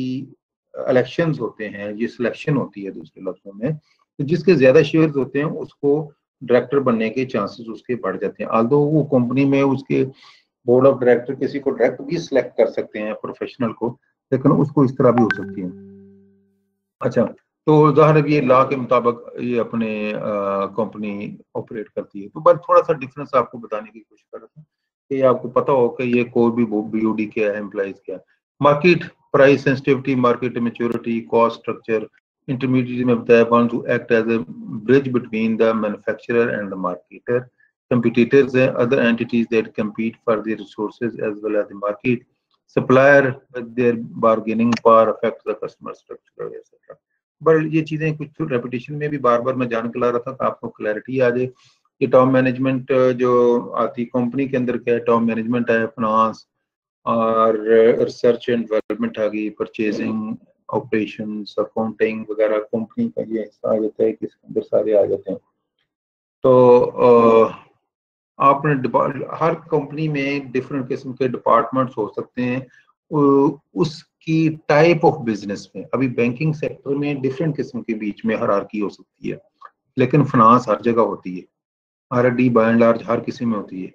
इलेक्शंस होते हैं, ये सिलेक्शन होती है दूसरे लफ्जों में, तो जिसके ज्यादा शेयर्स होते हैं उसको डायरेक्टर बनने के चांसेस उसके बढ़ जाते हैं। आल्दो वो कंपनी में उसके बोर्ड ऑफ डायरेक्टर किसी को डायरेक्ट भी सिलेक्ट कर सकते हैं प्रोफेशनल को, लेकिन उसको इस तरह भी हो सकती है। अच्छा, तो ज़ाहिर ये लॉ के मुताबिक ये अपने कंपनी ऑपरेट करती है। तो बस थोड़ा सा डिफरेंस आपको बताने की कोशिश कर रहा था कि आपको पता हो कि ये कोई भी BOD क्या है, एम्प्लॉइज क्या है। Market price sensitivity, market maturity, cost structure, intermediate में बताया one to act as a bridge between the manufacturer and the marketer, competitors and other entities that compete for the resources as well as the market, supplier with their bargaining power affects the customer structure etc. पर ये चीजें कुछ तो repetition में भी बार बार मैं जान के ला रहा था कि आपको क्लैरिटी आ जाए कि टॉप मैनेजमेंट जो आती कंपनी के अंदर क्या है, टॉप मैनेजमेंट है, फाइनेंस और रिसर्च एंड डेवलपमेंट आ गई, परचेजिंग, ऑपरेशंस, अकाउंटिंग वगैरह कंपनी का ये हिस्सा आ जाता है कि इसके अंदर सारे आ जाते हैं। तो आपने हर कंपनी में डिफरेंट किस्म के डिपार्टमेंट्स हो सकते हैं उसकी टाइप ऑफ बिजनेस में। अभी बैंकिंग सेक्टर में डिफरेंट किस्म के बीच में हायरार्की हो सकती है, लेकिन फाइनेंस हर जगह होती है, R&D बाय एंड लार्ज हर किसी में होती है।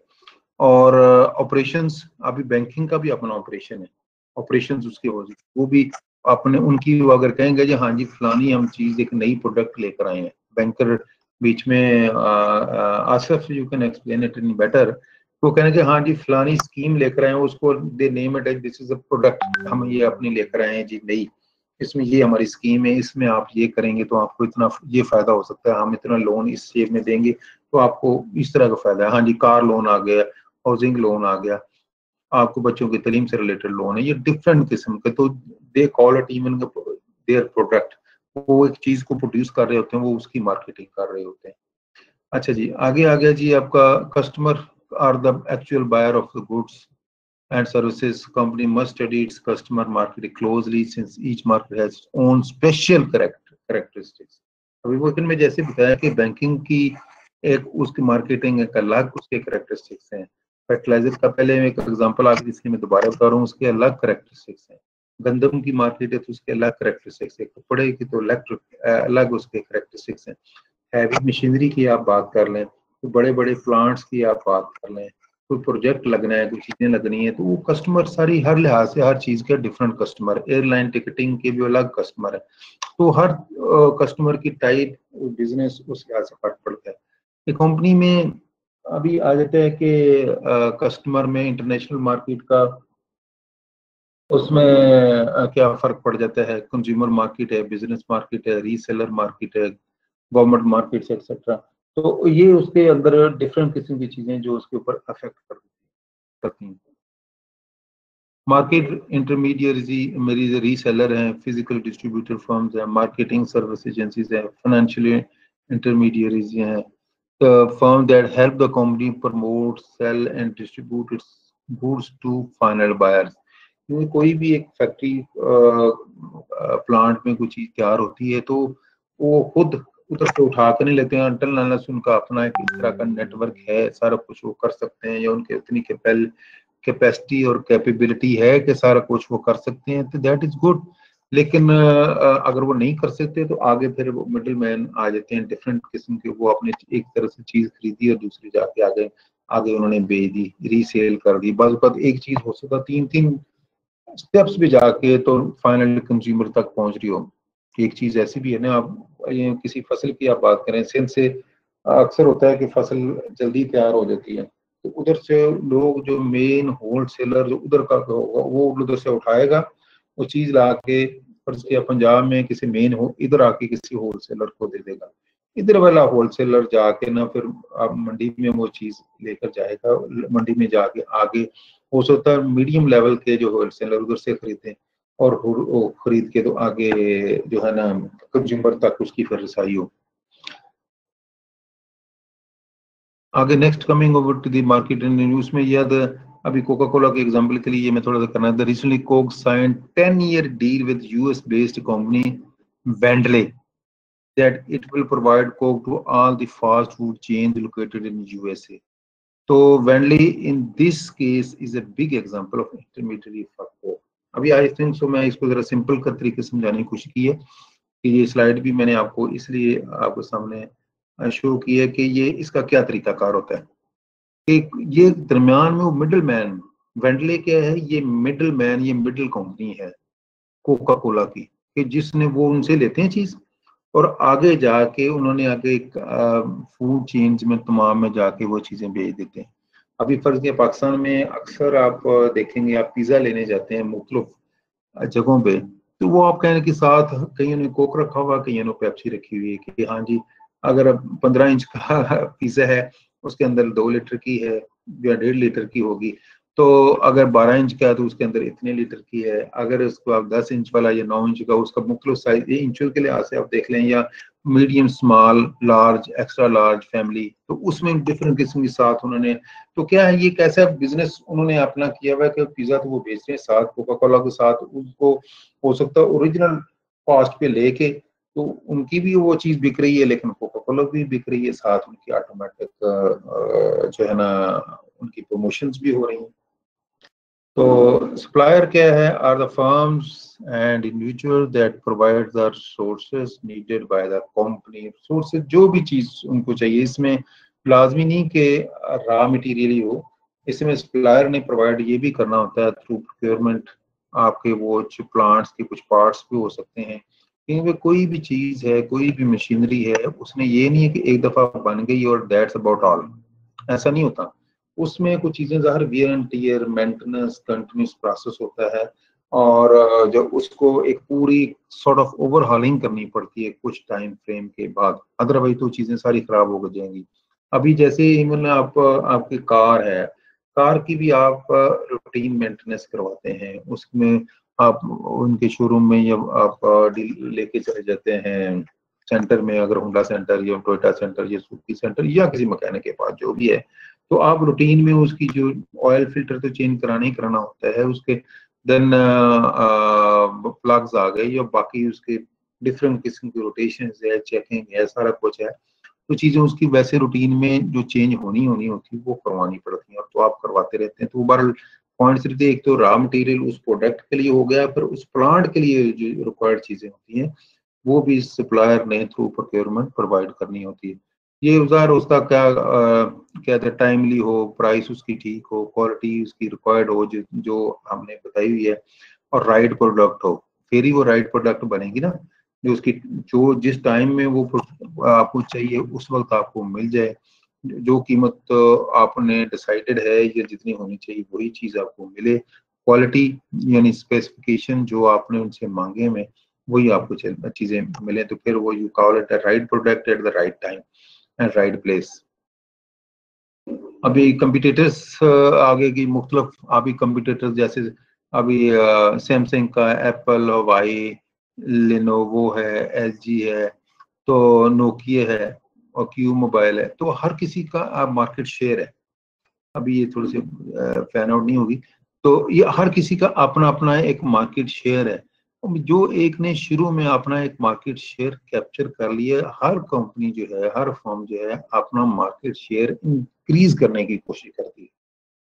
और ऑपरेशंस, अभी बैंकिंग का भी अपना ऑपरेशन है, ऑपरेशंस उसके हो वो भी अपने उनकी, वो अगर कहेंगे जी हाँ जी फलानी हम चीज एक नई प्रोडक्ट लेकर आए हैं, बैंकर बीच में Asif you can explain it in better, तो कहने कि हाँ जी फलानी स्कीम लेकर आए हैं, उसको they name it as this is a product, हम ये अपनी लेकर आए हैं जी नई, इसमें ये हमारी स्कीम है, इसमें आप ये करेंगे तो आपको इतना ये फायदा हो सकता है, हम इतना लोन इस शेप में देंगे तो आपको इस तरह का फायदा है। हाँ जी कार लोन आ गया, हाउसिंग लोन आ गया, आपको बच्चों की तालीम से रिलेटेड लोन है, ये डिफरेंट किस्म के, तो they call it even their product, वो एक चीज को प्रोड्यूस कर रहे होते हैं, वो उसकी मार्केटिंग कर रहे होते हैं। अच्छा जी, आगे आ गया जी आपका customer are the actual buyer of the goods and services. Company must study its customer market closely since each market has its own special characteristics. अभी वो में जैसे बताया कि बैंकिंग की एक उसकी मार्केटिंग एक अलग उसके कैरेक्टरिस्टिक्स हैं, फर्टिलाइजर का पहले एक एग्जांपल आपकी इसलिए मैं दोबारा बता रहा हूँ, उसके अलग कैरेक्टरिस्टिक्स हैं। गंदम की मार्केट है तो उसके अलग कैरेक्टरिस्टिक्स है, कपड़े की तो अलग उसके कैरेक्टरिस्टिक्स हैं, हैवी मशीनरी की आप बात कर लें, तो बड़े बड़े प्लांट्स की आप बात कर लें, कोई प्रोजेक्ट लगना है, कोई चीजें लगनी है, तो वो कस्टमर सारी हर लिहाज से हर चीज के डिफरेंट कस्टमर, एयरलाइन टिकटिंग के भी अलग कस्टमर है, तो हर कस्टमर की टाइप बिजनेस उस लिहाज से फर्क पड़ता है। कंपनी में अभी आ जाता है कि कस्टमर में इंटरनेशनल मार्केट का उसमें क्या फर्क पड़ जाता है, कंज्यूमर मार्केट है, बिजनेस मार्केट है, रीसेलर मार्केट है, गवर्नमेंट मार्केट एक्सेट्रा, तो ये उसके अंदर डिफरेंट किस्म की चीजें जो उसके ऊपर अफेक्ट करती हैं। मार्केट इंटरमीडिएट मेरी रीसेलर हैं, फिजिकल डिस्ट्रीब्यूटर फर्म्स हैं, मार्केटिंग सर्विस एजेंसीज हैं, फाइनेंशियल इंटरमीडिएरीज हैं, firm that help the company promote, sell and distribute its goods to final buyers. क्योंकि कोई भी एक फैक्ट्री प्लांट में कोई चीज तैयार होती है तो वो खुद उधर से उठा कर नहीं लेते हैं, अनटिल अनलेस उनका अपना एक इस तरह का नेटवर्क है, सारा कुछ वो कर सकते हैं, या उनके इतनी कैपेसिटी और कैपेबिलिटी है कि सारा कुछ वो कर सकते हैं, तो दैट इज गुड। लेकिन अगर वो नहीं कर सकते तो आगे फिर वो मिडिल मैन आ जाते हैं, डिफरेंट किस्म के, वो अपने एक तरह से चीज खरीदी और दूसरी जाके आगे आगे उन्होंने बेच दी, रीसेल कर दी, बस एक चीज हो सकता 3 स्टेप्स भी जाके तो फाइनल कंज्यूमर तक पहुंच रही हो। एक चीज ऐसी भी है ना, आप ये किसी फसल की आप बात करें, सिंध से अक्सर होता है कि फसल जल्दी तैयार हो जाती है, तो उधर से लोग जो मेन होल सेलर जो उधर का होगा वो उधर से उठाएगा, वो चीज ला के फर्ज किया पंजाब में किसी मेन हो, इधर आके किसी होलसेलर को दे देगा, इधर वाला होलसेलर जाके ना फिर आप मंडी में वो चीज लेकर जाएगा, मंडी में जाके आगे हो सकता है मीडियम लेवल के जो होलसेलर उधर से खरीदें और वो खरीद के तो आगे जो है ना कंज्यूमर तक उसकी फिर रसाई हो। आगे next coming over to the market and news में याद अभी कोका कोला के एग्जांपल के लिए मैं थोड़ा सा करना है। Recently Coke signed 10-year deal with US based company वेंडले that it will provide coke to all the fast food chains located in USA. तो वेंडली in this case is a big example of intermediate for Coke. अभी I think so मैं इसको जरा simple कर तरीके से समझाने की कोशिश की है कि ये स्लाइड भी मैंने आपको इसलिए आपको सामने शो की है कि ये इसका क्या तरीकाकार होता है कि ये दरमियान में वो मिडिल मैन, वेंडले क्या है, ये मिडिल मैन, ये मिडिल कंपनी है कोका कोला की, कि जिसने वो उनसे लेते हैं चीज और आगे जाके उन्होंने आगे एक फूड चेन्स में तमाम में जाके वो चीजें बेच देते हैं। अभी फर्ज किया पाकिस्तान में अक्सर आप देखेंगे, आप पिज्जा लेने जाते हैं मुख्तलिफ जगहों पे, तो वो आप कहने के साथ कईयों ने कोक रखा हुआ, कईयों ने पेप्सी रखी हुई है कि हाँ जी अगर 15 इंच का पिज्जा है उसके अंदर 2 लीटर की है या 1.5 लीटर की होगी, तो अगर 12 इंच का है तो उसके अंदर इतने लीटर की है, अगर उसको आप 10 इंच वाला या 9 इंच का उसका मुख्तलिफ साइज इंचों के लिहाज से आप देख लें, या medium, small, large, extra large family, तो उसमें डिफरेंट किस्म के साथ उन्होंने, तो क्या है ये कैसा बिजनेस उन्होंने अपना किया हुआ है कि पिज्जा तो वो बेच रहे हैं, साथ कोका कोला के साथ उसको हो सकता है ओरिजिनल कॉस्ट पे लेके तो उनकी भी वो चीज बिक रही है, लेकिन कोका कोला भी बिक रही है, साथ उनकी ऑटोमेटिक जो है ना उनकी प्रमोशंस भी हो रही हैं। तो सप्लायर क्या है, are the firms and individual that provide the resources needed by the company. Resources जो भी चीज उनको चाहिए, इसमें लाजमी नहीं कि रॉ मटेरियल ही हो, इसमें सप्लायर ने प्रोवाइड ये भी करना होता है थ्रू प्रोक्योरमेंट, आपके वो जो प्लांट्स के कुछ पार्ट्स भी हो सकते हैं, क्योंकि कोई भी चीज है, कोई भी मशीनरी है, उसने ये नहीं है कि एक दफा बन गई और दैट्स अबाउट ऑल, ऐसा नहीं होता। उसमें कुछ चीजें ज़ाहिर wear and tear, maintenance, continuous process होता है और जब उसको एक पूरी सॉर्ट ऑफ ओवरहॉलिंग करनी पड़ती है कुछ टाइम फ्रेम के बाद, अदरवाइज तो चीजें सारी खराब हो जाएंगी। अभी जैसे इवन आप आपकी कार है, कार की भी आप रूटीन मेंटेनेंस करवाते हैं, उसमें आप उनके शोरूम में या आप डील लेके चले जाते हैं सेंटर में, अगर होंडा सेंटर या टोयोटा सेंटर या सुजुकी सेंटर या किसी मैकेनिक के पास जो भी है, तो आप रूटीन में उसकी जो ऑयल फिल्टर तो चेंज कराना ही कराना होता है, उसके देन प्लग्स आ गए या बाकी उसके डिफरेंट किस्म की रोटेशन है, चेकिंग है, सारा कुछ है, तो चीजें उसकी वैसे रूटीन में जो चेंज होनी होनी होती है वो करवानी पड़ती है, और तो आप करवाते रहते हैं। तो बहरहाल पॉइंट सिर्फ एक तो रॉ मटेरियल उस प्रोडक्ट के लिए हो गया, फिर उस प्लांट के लिए जो रिक्वायर्ड चीजें होती हैं वो भी सप्लायर ने थ्रू प्रोक्योरमेंट प्रोवाइड करनी होती है। ये उजार उसका क्या कहते हैं, टाइमली हो, प्राइस उसकी ठीक हो, क्वालिटी उसकी रिक्वायर्ड हो जो हमने बताई हुई है, और राइट प्रोडक्ट हो, फिर ही वो राइट प्रोडक्ट बनेगी ना, जो उसकी जो जिस टाइम में वो आपको चाहिए उस वक्त आपको मिल जाए, जो कीमत आपने डिसाइडेड है या जितनी होनी चाहिए वही चीज आपको मिले, क्वालिटी यानी स्पेसिफिकेशन जो आपने उनसे मांगे में वही आपको चीजें मिले, तो फिर वो you call it right product at the right time and right place. अभी कंपिटिटर्स आगे की मुख्तलिफ, अभी कंपिटिटर्स जैसे अभी सैमसंग का, एप्पल, हवाई, लिनोवो है, एलजी है, तो नोकिया है और क्यू मोबाइल है, तो हर किसी का मार्केट शेयर है। अभी ये थोड़ी सी फैन आउट नहीं होगी, तो ये हर किसी का अपना अपना एक मार्केट शेयर है। जो एक ने शुरू में अपना एक मार्केट शेयर कैप्चर कर लिया, हर कंपनी जो है, हर फर्म जो है अपना मार्केट शेयर इंक्रीज करने की कोशिश करती है,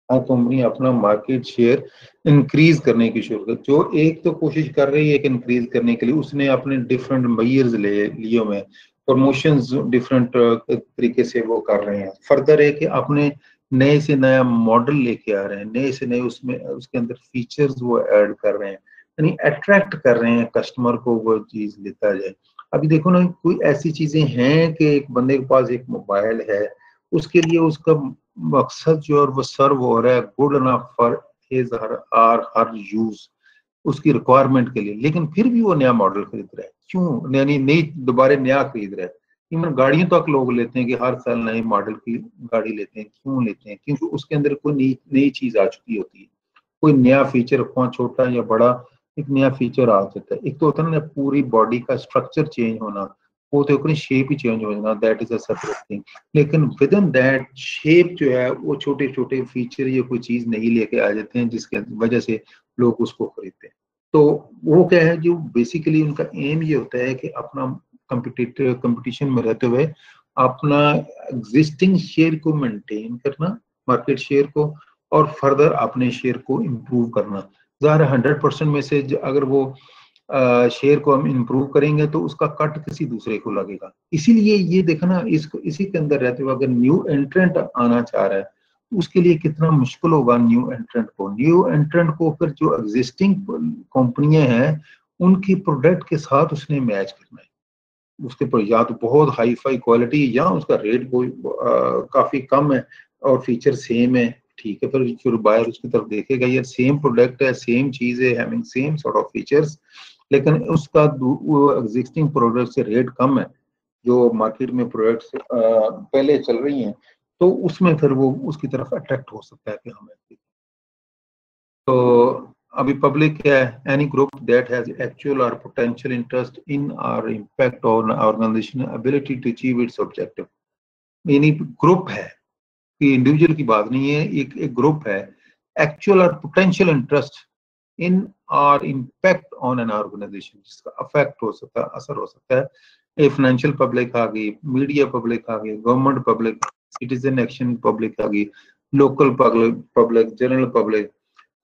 हर कंपनी अपना मार्केट शेयर इंक्रीज करने की शुरू कर, जो एक तो कोशिश कर रही है कि इंक्रीज करने के लिए उसने अपने डिफरेंट मेजर्स ले लिए हुए, प्रमोशंस डिफरेंट तरीके से वो कर रहे हैं, फर्दर है कि अपने नए से नया मॉडल लेके आ रहे हैं, नए से नए उसमें उसके अंदर फीचर्स वो ऐड कर रहे हैं, यानी अट्रैक्ट कर रहे हैं कस्टमर को, वो चीज लेता जाए। अभी देखो ना, कोई ऐसी चीजें हैं कि एक बंदे के पास एक मोबाइल है, उसके लिए उसका मकसद जो और वो सर्व हो रहा है good enough for his her use, उसकी रिक्वायरमेंट के लिए, लेकिन फिर भी वो नया मॉडल खरीद रहा है। क्यों? यानी नई दोबारा नया खरीद रहा है। इवन गाड़ियों तक लोग लेते हैं कि हर साल नए मॉडल की गाड़ी लेते हैं। क्यों लेते हैं? क्योंकि उसके अंदर कोई नई चीज आ चुकी होती है, कोई नया फीचर, वहाँ छोटा या बड़ा एक नया फीचर आ जाता है। एक तो होता है ना पूरी बॉडी का स्ट्रक्चर चेंज होना, वो तो अपनी शेप ही चेंज हो जाना, that is a separate thing. लेकिन विद इन दैट शेप जो है वो छोटे छोटे फीचर या कोई चीज नहीं लेके आ जाते हैं, जिसके वजह से लोग उसको खरीदते हैं। तो वो क्या है, जो बेसिकली उनका एम ये होता है कि अपना कंपटीशन में रहते हुए अपना एग्जिस्टिंग शेयर को मेंटेन करना, मार्केट शेयर को, और फर्दर अपने शेयर को इम्प्रूव करना। ज़ाहिर 100% में से अगर वो शेयर को हम इम्प्रूव करेंगे तो उसका कट किसी दूसरे को लगेगा। इसीलिए ये देखना, इसको इसी के अंदर रहते हुए अगर न्यू एंट्रेंट आना चाह रहा है तो उसके लिए कितना मुश्किल होगा न्यू एंट्रेंट को। न्यू एंट्रेंट को फिर जो एग्जिस्टिंग कंपनियां हैं उनकी प्रोडक्ट के साथ उसने मैच करना है। उसके पर या तो बहुत हाई फाई क्वालिटी या उसका रेट कोई काफी कम है और फीचर सेम है, ठीक है, फिर बायर उसकी तरफ देखेगा यार सेम प्रोडक्ट है, सेम चीज है, having same sort of features, लेकिन उसका एग्जिस्टिंग प्रोडक्ट से रेट कम है, जो मार्केट में प्रोडक्ट्स पहले चल रही हैं, तो उसमें फिर वो उसकी तरफ अट्रैक्ट हो सकता है कि हमें। तो अभी पब्लिक क्या है, any group that has actual or potential interest in or impact on organization ability to achieve its objective. यानी ग्रुप है कि इंडिविजुअल की बात नहीं है, एक ग्रुप है, actual or potential interest in or impact on an organisation, जिसका अफेक्ट हो सकता है, असर हो सकता है। ये फाइनेंशियल पब्लिक आ गई, मीडिया पब्लिक आ गई, government public, citizen action public आ गई, local public, general public.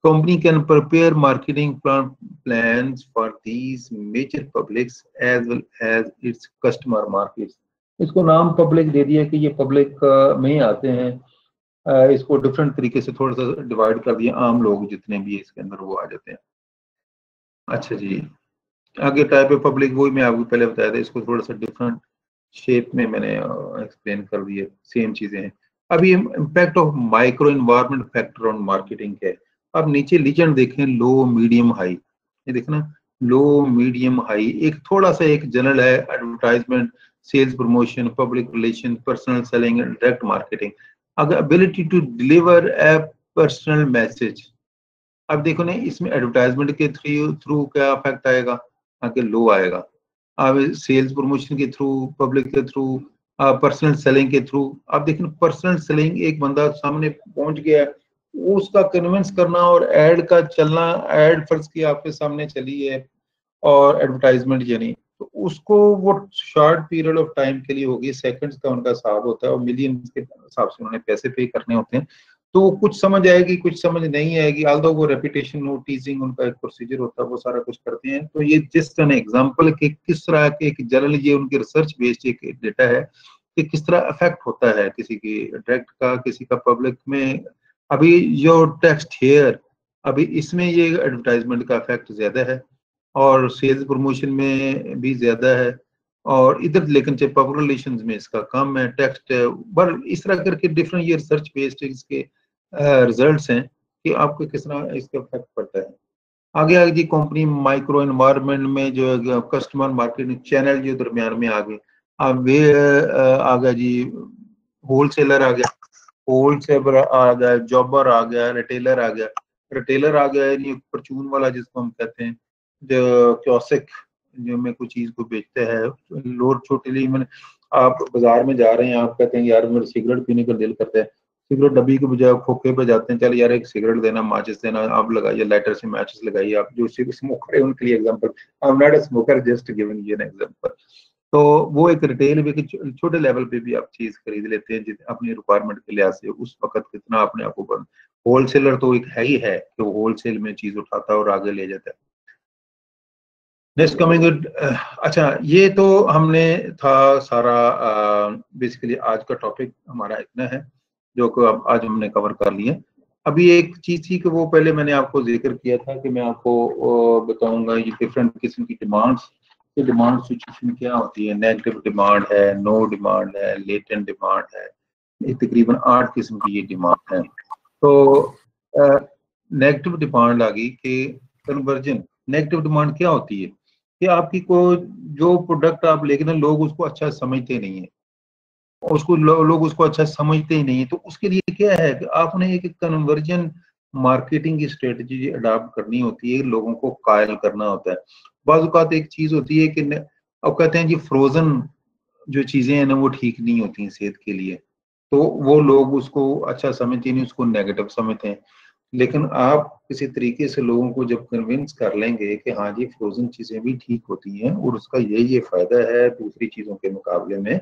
Company can prepare marketing plans for these major publics as well as its customer markets. इसको नाम पब्लिक दे दिया कि ये पब्लिक में आते हैं, इसको डिफरेंट तरीके से थोड़ा सा डिवाइड कर दिया, आम लोग जितने भी इसके अंदर वो आ जाते हैं। अच्छा जी, आगे टाइप ऑफ पब्लिक वही मैं आपको पहले बताया था, इसको थोड़ा सा डिफरेंट शेप में मैंने एक्सप्लेन कर दिए, सेम चीजें हैं। अब ये impact of micro environment factor on marketing है। अब नीचे लीजेंड देखें, लो मीडियम हाई, ये देखना लो मीडियम हाई, एक थोड़ा सा एक जनरल है, advertisement, sales promotion, public relation, personal selling, direct marketing. अगर ability to deliver a personal message, अब देखो ना इसमें एडवर्टाइजमेंट के थ्रू क्या इफेक्ट आएगा, आगे लो आएगा। अब सेल्स प्रमोशन के थ्रू, पब्लिक के थ्रू, पर्सनल सेलिंग के थ्रू। अब देखो पर्सनल सेलिंग, एक बंदा सामने पहुंच गया, उसका कन्विंस करना और एड का चलना, एड फर्ज की आपके सामने चली है और एडवर्टाइजमेंट यानी, तो उसको वो शॉर्ट पीरियड ऑफ टाइम के लिए होगी, सेकंड्स का उनका हिसाब होता है और मिलियंस के हिसाब से उन्होंने पैसे पे करने होते हैं। तो वो कुछ समझ आएगी, कुछ समझ नहीं आएगी, आल्दो वो रेपिटेशन, वो टीजिंग उनका एक प्रोसीजर होता है, वो सारा कुछ करते हैं। तो ये जस्ट एन एग्जांपल कि किस तरह के एक जनरल, ये उनकी रिसर्च बेस्ड एक डेटा है कि किस तरह इफेक्ट होता है किसी की डायरेक्ट का, किसी का पब्लिक में। अभी जो टेक्स्ट हेयर, अभी इसमें ये एडवर्टाइजमेंट का इफेक्ट ज्यादा है और सेल्स प्रमोशन में भी ज्यादा है, और इधर लेकिन चाहे पब्लिक रिलेशंस में इसका कम है, टेक्स्ट है। पर इस तरह करके डिफरेंट ये रिसर्च बेस्ड इसके रिजल्ट्स हैं कि आपको किस तरह इसका इफेक्ट पड़ता है। आगे आगे जी कंपनी माइक्रो एनवायरनमेंट में जो है कस्टमर मार्केटिंग चैनल जो दरमियान में आ गए, अब वे आ गया जी, होलसेलर आ गया, होलसेलर आ गया, जॉबर आ गया, रिटेलर आ गया। रिटेलर आ गया यानी परचून वाला जिसको हम कहते हैं, जो क्योसिक, जो में कोई चीज को बेचते हैं, लोअर छोटे, मैंने आप बाजार में जा रहे हैं, आप कहते हैं यार मेरे सिगरेट पीने का दिल करता है, सिगरेट डब्बी के बजाय खोखे पे जाते हैं, चल यार एक सिगरेट देना, माचिस देना, आप लगाइए, लाइटर से माचिस लगाइए। आप जो स्मोकर है उनके लिए example, I am not a smoker, just giving you an example. तो वो एक रिटेल भी छोटे लेवल पे भी आप चीज खरीद लेते हैं अपनी रिक्वायरमेंट के लिहाज से, उस वक्त कितना अपने आप को। होलसेलर तो एक है ही है कि वो होलसेल में चीज उठाता है और आगे ले जाता है। नेक्स्ट कमिंग, अच्छा ये तो हमने था सारा, बेसिकली आज का टॉपिक हमारा इतना है जो कि अब आज हमने कवर कर लिया। अभी एक चीज थी कि वो पहले मैंने आपको जिक्र किया था कि मैं आपको बताऊंगा ये डिफरेंट किस्म की डिमांड्स, ये डिमांड सिचुएशन क्या होती है। नेगेटिव डिमांड है, नो डिमांड है, लेटेंट डिमांड है, ये तकरीबन 8 किस्म की ये डिमांड है। तो नेगेटिव डिमांड आ गई कि कन्वर्जन, नेगेटिव डिमांड क्या होती है कि आपकी को जो प्रोडक्ट आप लेकिन लोग उसको अच्छा समझते नहीं है, उसको लोग उसको अच्छा समझते ही नहीं है। तो उसके लिए क्या है कि आपने एक कन्वर्जन मार्केटिंग की स्ट्रेटजी अडॉप्ट करनी होती है, लोगों को कायल करना होता है। बाज़ औक़ात एक चीज होती है कि अब कहते हैं जी फ्रोजन जो चीजें हैं ना वो ठीक नहीं होती हैं सेहत के लिए, तो वो लोग उसको अच्छा समझते नहीं, उसको नेगेटिव समझते हैं। लेकिन आप किसी तरीके से लोगों को जब कन्विंस कर लेंगे कि हाँ जी फ्रोजन चीजें भी ठीक होती हैं और उसका ये फायदा है दूसरी चीजों के मुकाबले में,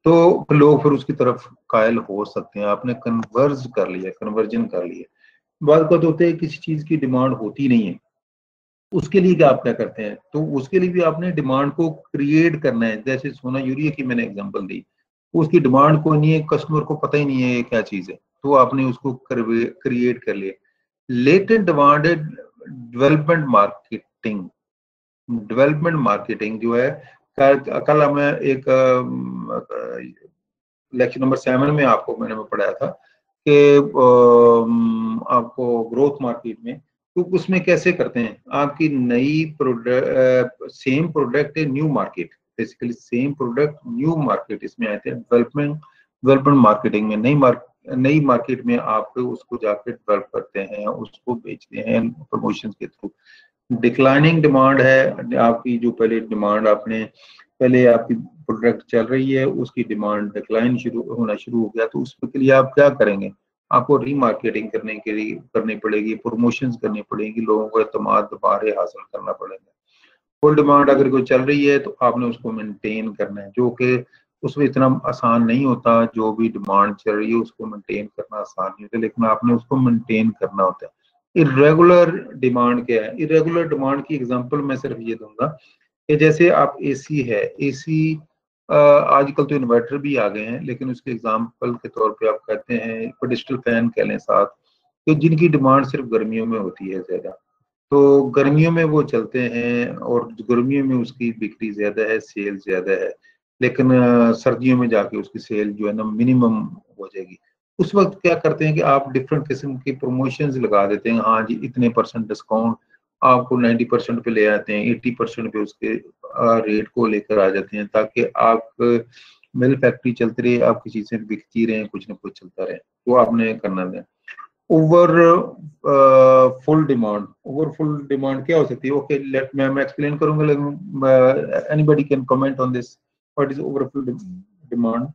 तो लोग फिर उसकी तरफ कायल हो सकते हैं। आपने कन्वर्जन कर लिया। बात तो होते है किसी चीज की डिमांड होती नहीं है, उसके लिए क्या आप क्या करते हैं, तो उसके लिए भी आपने डिमांड को क्रिएट करना है। जैसे सोना यूरिया की मैंने एग्जांपल दी, उसकी डिमांड को नहीं है, कस्टमर को पता ही नहीं है ये क्या चीज है, तो आपने उसको क्रिएट कर लिया। लेटेंट डिमांड है डेवलपमेंट मार्केटिंग। डेवलपमेंट मार्केटिंग जो है, कल हमें एक लेक्चर नंबर 7 में आपको मैंने पढ़ाया था कि आपको ग्रोथ मार्केट में, तो उसमें कैसे करते हैं, आपकी नई प्रोडक्ट सेम प्रोडक्ट है new market, basically same product new market इसमें आए थे। डेवलपमेंट मार्केटिंग में नई मार्केट में आप उसको जाकर डेवलप करते हैं, उसको बेचते हैं प्रमोशन के थ्रू। डिक्लाइनिंग डिमांड है आपकी, जो पहले आपकी प्रोडक्ट चल रही है, उसकी डिमांड डिक्लाइन होना शुरू हो गया, तो उसके लिए आप क्या करेंगे, आपको रीमार्केटिंग करनी पड़ेगी, प्रमोशंस करनी पड़ेगी, लोगों को एतमाद दोबारा हासिल करना पड़ेगा। फुल डिमांड अगर कोई चल रही है तो आपने उसको मेंटेन करना है, जो कि उसमें इतना आसान नहीं होता। जो भी डिमांड चल रही है उसको मेंटेन करना आसान नहीं होता, लेकिन आपने उसको मेंटेन करना होता है। इरेगुलर डिमांड क्या है, इरेगुलर डिमांड की एग्जांपल मैं सिर्फ ये दूंगा कि जैसे आप एसी है, एसी आजकल तो इन्वर्टर भी आ गए हैं, लेकिन उसके एग्जांपल के तौर पे आप कहते हैं पेडिस्टल फैन कह लें साथ, तो जिनकी डिमांड सिर्फ गर्मियों में होती है ज्यादा, तो गर्मियों में वो चलते हैं और गर्मियों में उसकी बिक्री ज्यादा है, सेल ज्यादा है। लेकिन सर्दियों में जाके उसकी सेल जो है ना मिनिमम हो जाएगी। उस वक्त क्या करते हैं कि आप डिफरेंट किस्म की प्रमोशंस लगा देते हैं, हाँ जी इतने % डिस्काउंट, आपको 90% पे ले आते हैं, 80% पे उसके रेट को लेकर आ जाते हैं, ताकि आप मिल फैक्ट्री चलती रहे, आपकी चीजें बिकती रहे, कुछ ना कुछ चलता रहे, वो आपने करना है। ओवर फुल डिमांड क्या हो सकती है, ओके लेट मैं एक्सप्लेन करूंगा, लेकिन anybody can comment on this, what is over full demand.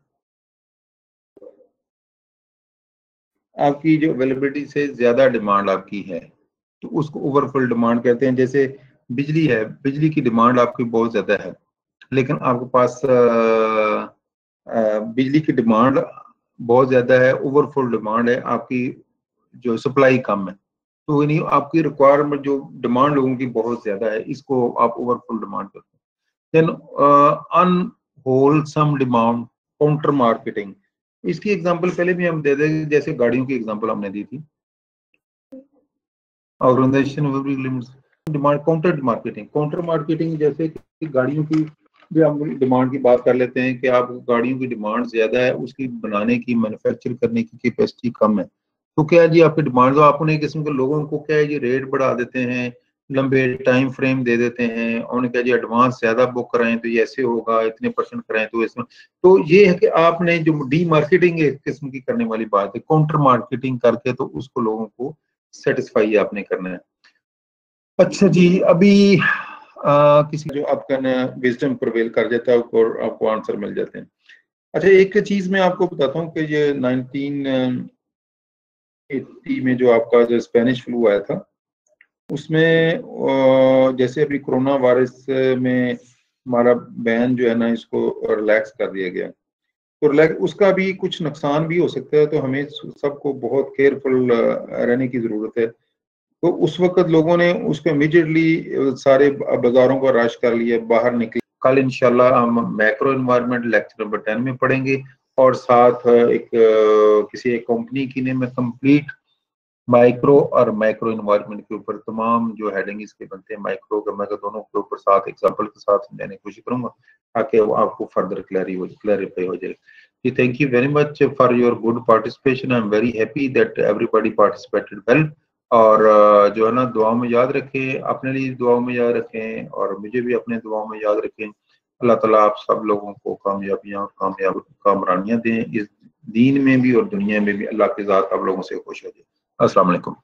आपकी जो अवेलेबिलिटी से ज्यादा डिमांड आपकी है तो उसको ओवरफुल डिमांड कहते हैं। जैसे बिजली है, बिजली की डिमांड आपकी बहुत ज्यादा है, लेकिन आपके पास बिजली की डिमांड बहुत ज्यादा है, ओवरफुल डिमांड है, आपकी जो सप्लाई कम है, तो यानी आपकी रिक्वायरमेंट जो डिमांड लोगों की बहुत ज्यादा है, इसको आप ओवरफुल डिमांड करते हैं। Then unwholesome demand, counter marketing. इसकी एग्जांपल पहले भी हम दे देंगे, जैसे गाड़ियों की एग्जांपल हमने दी थी, ऑर्गेनाइजेशन डिमांड काउंटर मार्केटिंग जैसे कि गाड़ियों की भी हम डिमांड की बात कर लेते हैं कि आप गाड़ियों की डिमांड ज्यादा है, उसकी बनाने की मैन्युफैक्चर करने की कैपेसिटी कम है, तो क्या है जी आपकी डिमांड, तो आप उन्हें किस्म के लोगों को क्या है जी रेट बढ़ा देते हैं, लंबे टाइम फ्रेम दे देते हैं, उन्हें क्या जी एडवांस ज्यादा बुक कराएं तो ये ऐसे होगा, इतने % कराएं तो इसमें, तो ये है कि आपने जो डी मार्केटिंग एक किस्म की करने वाली बात है, काउंटर मार्केटिंग करके तो उसको लोगों को सेटिस्फाई आपने करना है। अच्छा जी, अभी किसी जो आपका ना विजडम प्रिवेल कर जाता है और आपको आंसर मिल जाते हैं। अच्छा एक चीज मैं आपको बताता हूँ कि ये 1980 में जो आपका जो स्पेनिश फ्लू आया था, उसमें जैसे अभी कोरोना वायरस में हमारा बैन जो है ना इसको रिलैक्स कर दिया गया, तो रिलैक्स उसका भी कुछ नुकसान भी हो सकता है, तो हमें सबको बहुत केयरफुल रहने की जरूरत है। तो उस वक्त लोगों ने उसको इमीडिएटली सारे बाजारों को रश कर लिया, बाहर निकले। कल इंशाल्लाह हम मैक्रो एनवायरनमेंट लेक्चर नंबर 10 में पढ़ेंगे, और साथ किसी एक कंपनी की ने मैं कंप्लीट माइक्रो और मैक्रो एनवायरनमेंट के ऊपर तमाम जो हेडिंग इसके बनते हैं, माइक्रो का मैं दोनों के ऊपर साथ एग्जांपल के साथ देने की कोशिश करूंगा, ताकि वो आपको फर्दर क्लैरिफाई हो जाए। Thank you very much for your good participation. I'm very happy that everybody participated well. और जो है ना दुआओं में याद रखें, अपने लिए दुआओं में याद रखें और मुझे भी अपने दुआओं में याद रखें। अल्लाह ताला आप सब लोगों को कामयाबियां और कामरानियां दें, इस दीन में भी और दुनिया में भी। अल्लाह की ज़ात आप लोगों से खुश हो जाए। अस्सलाम वालेकुम।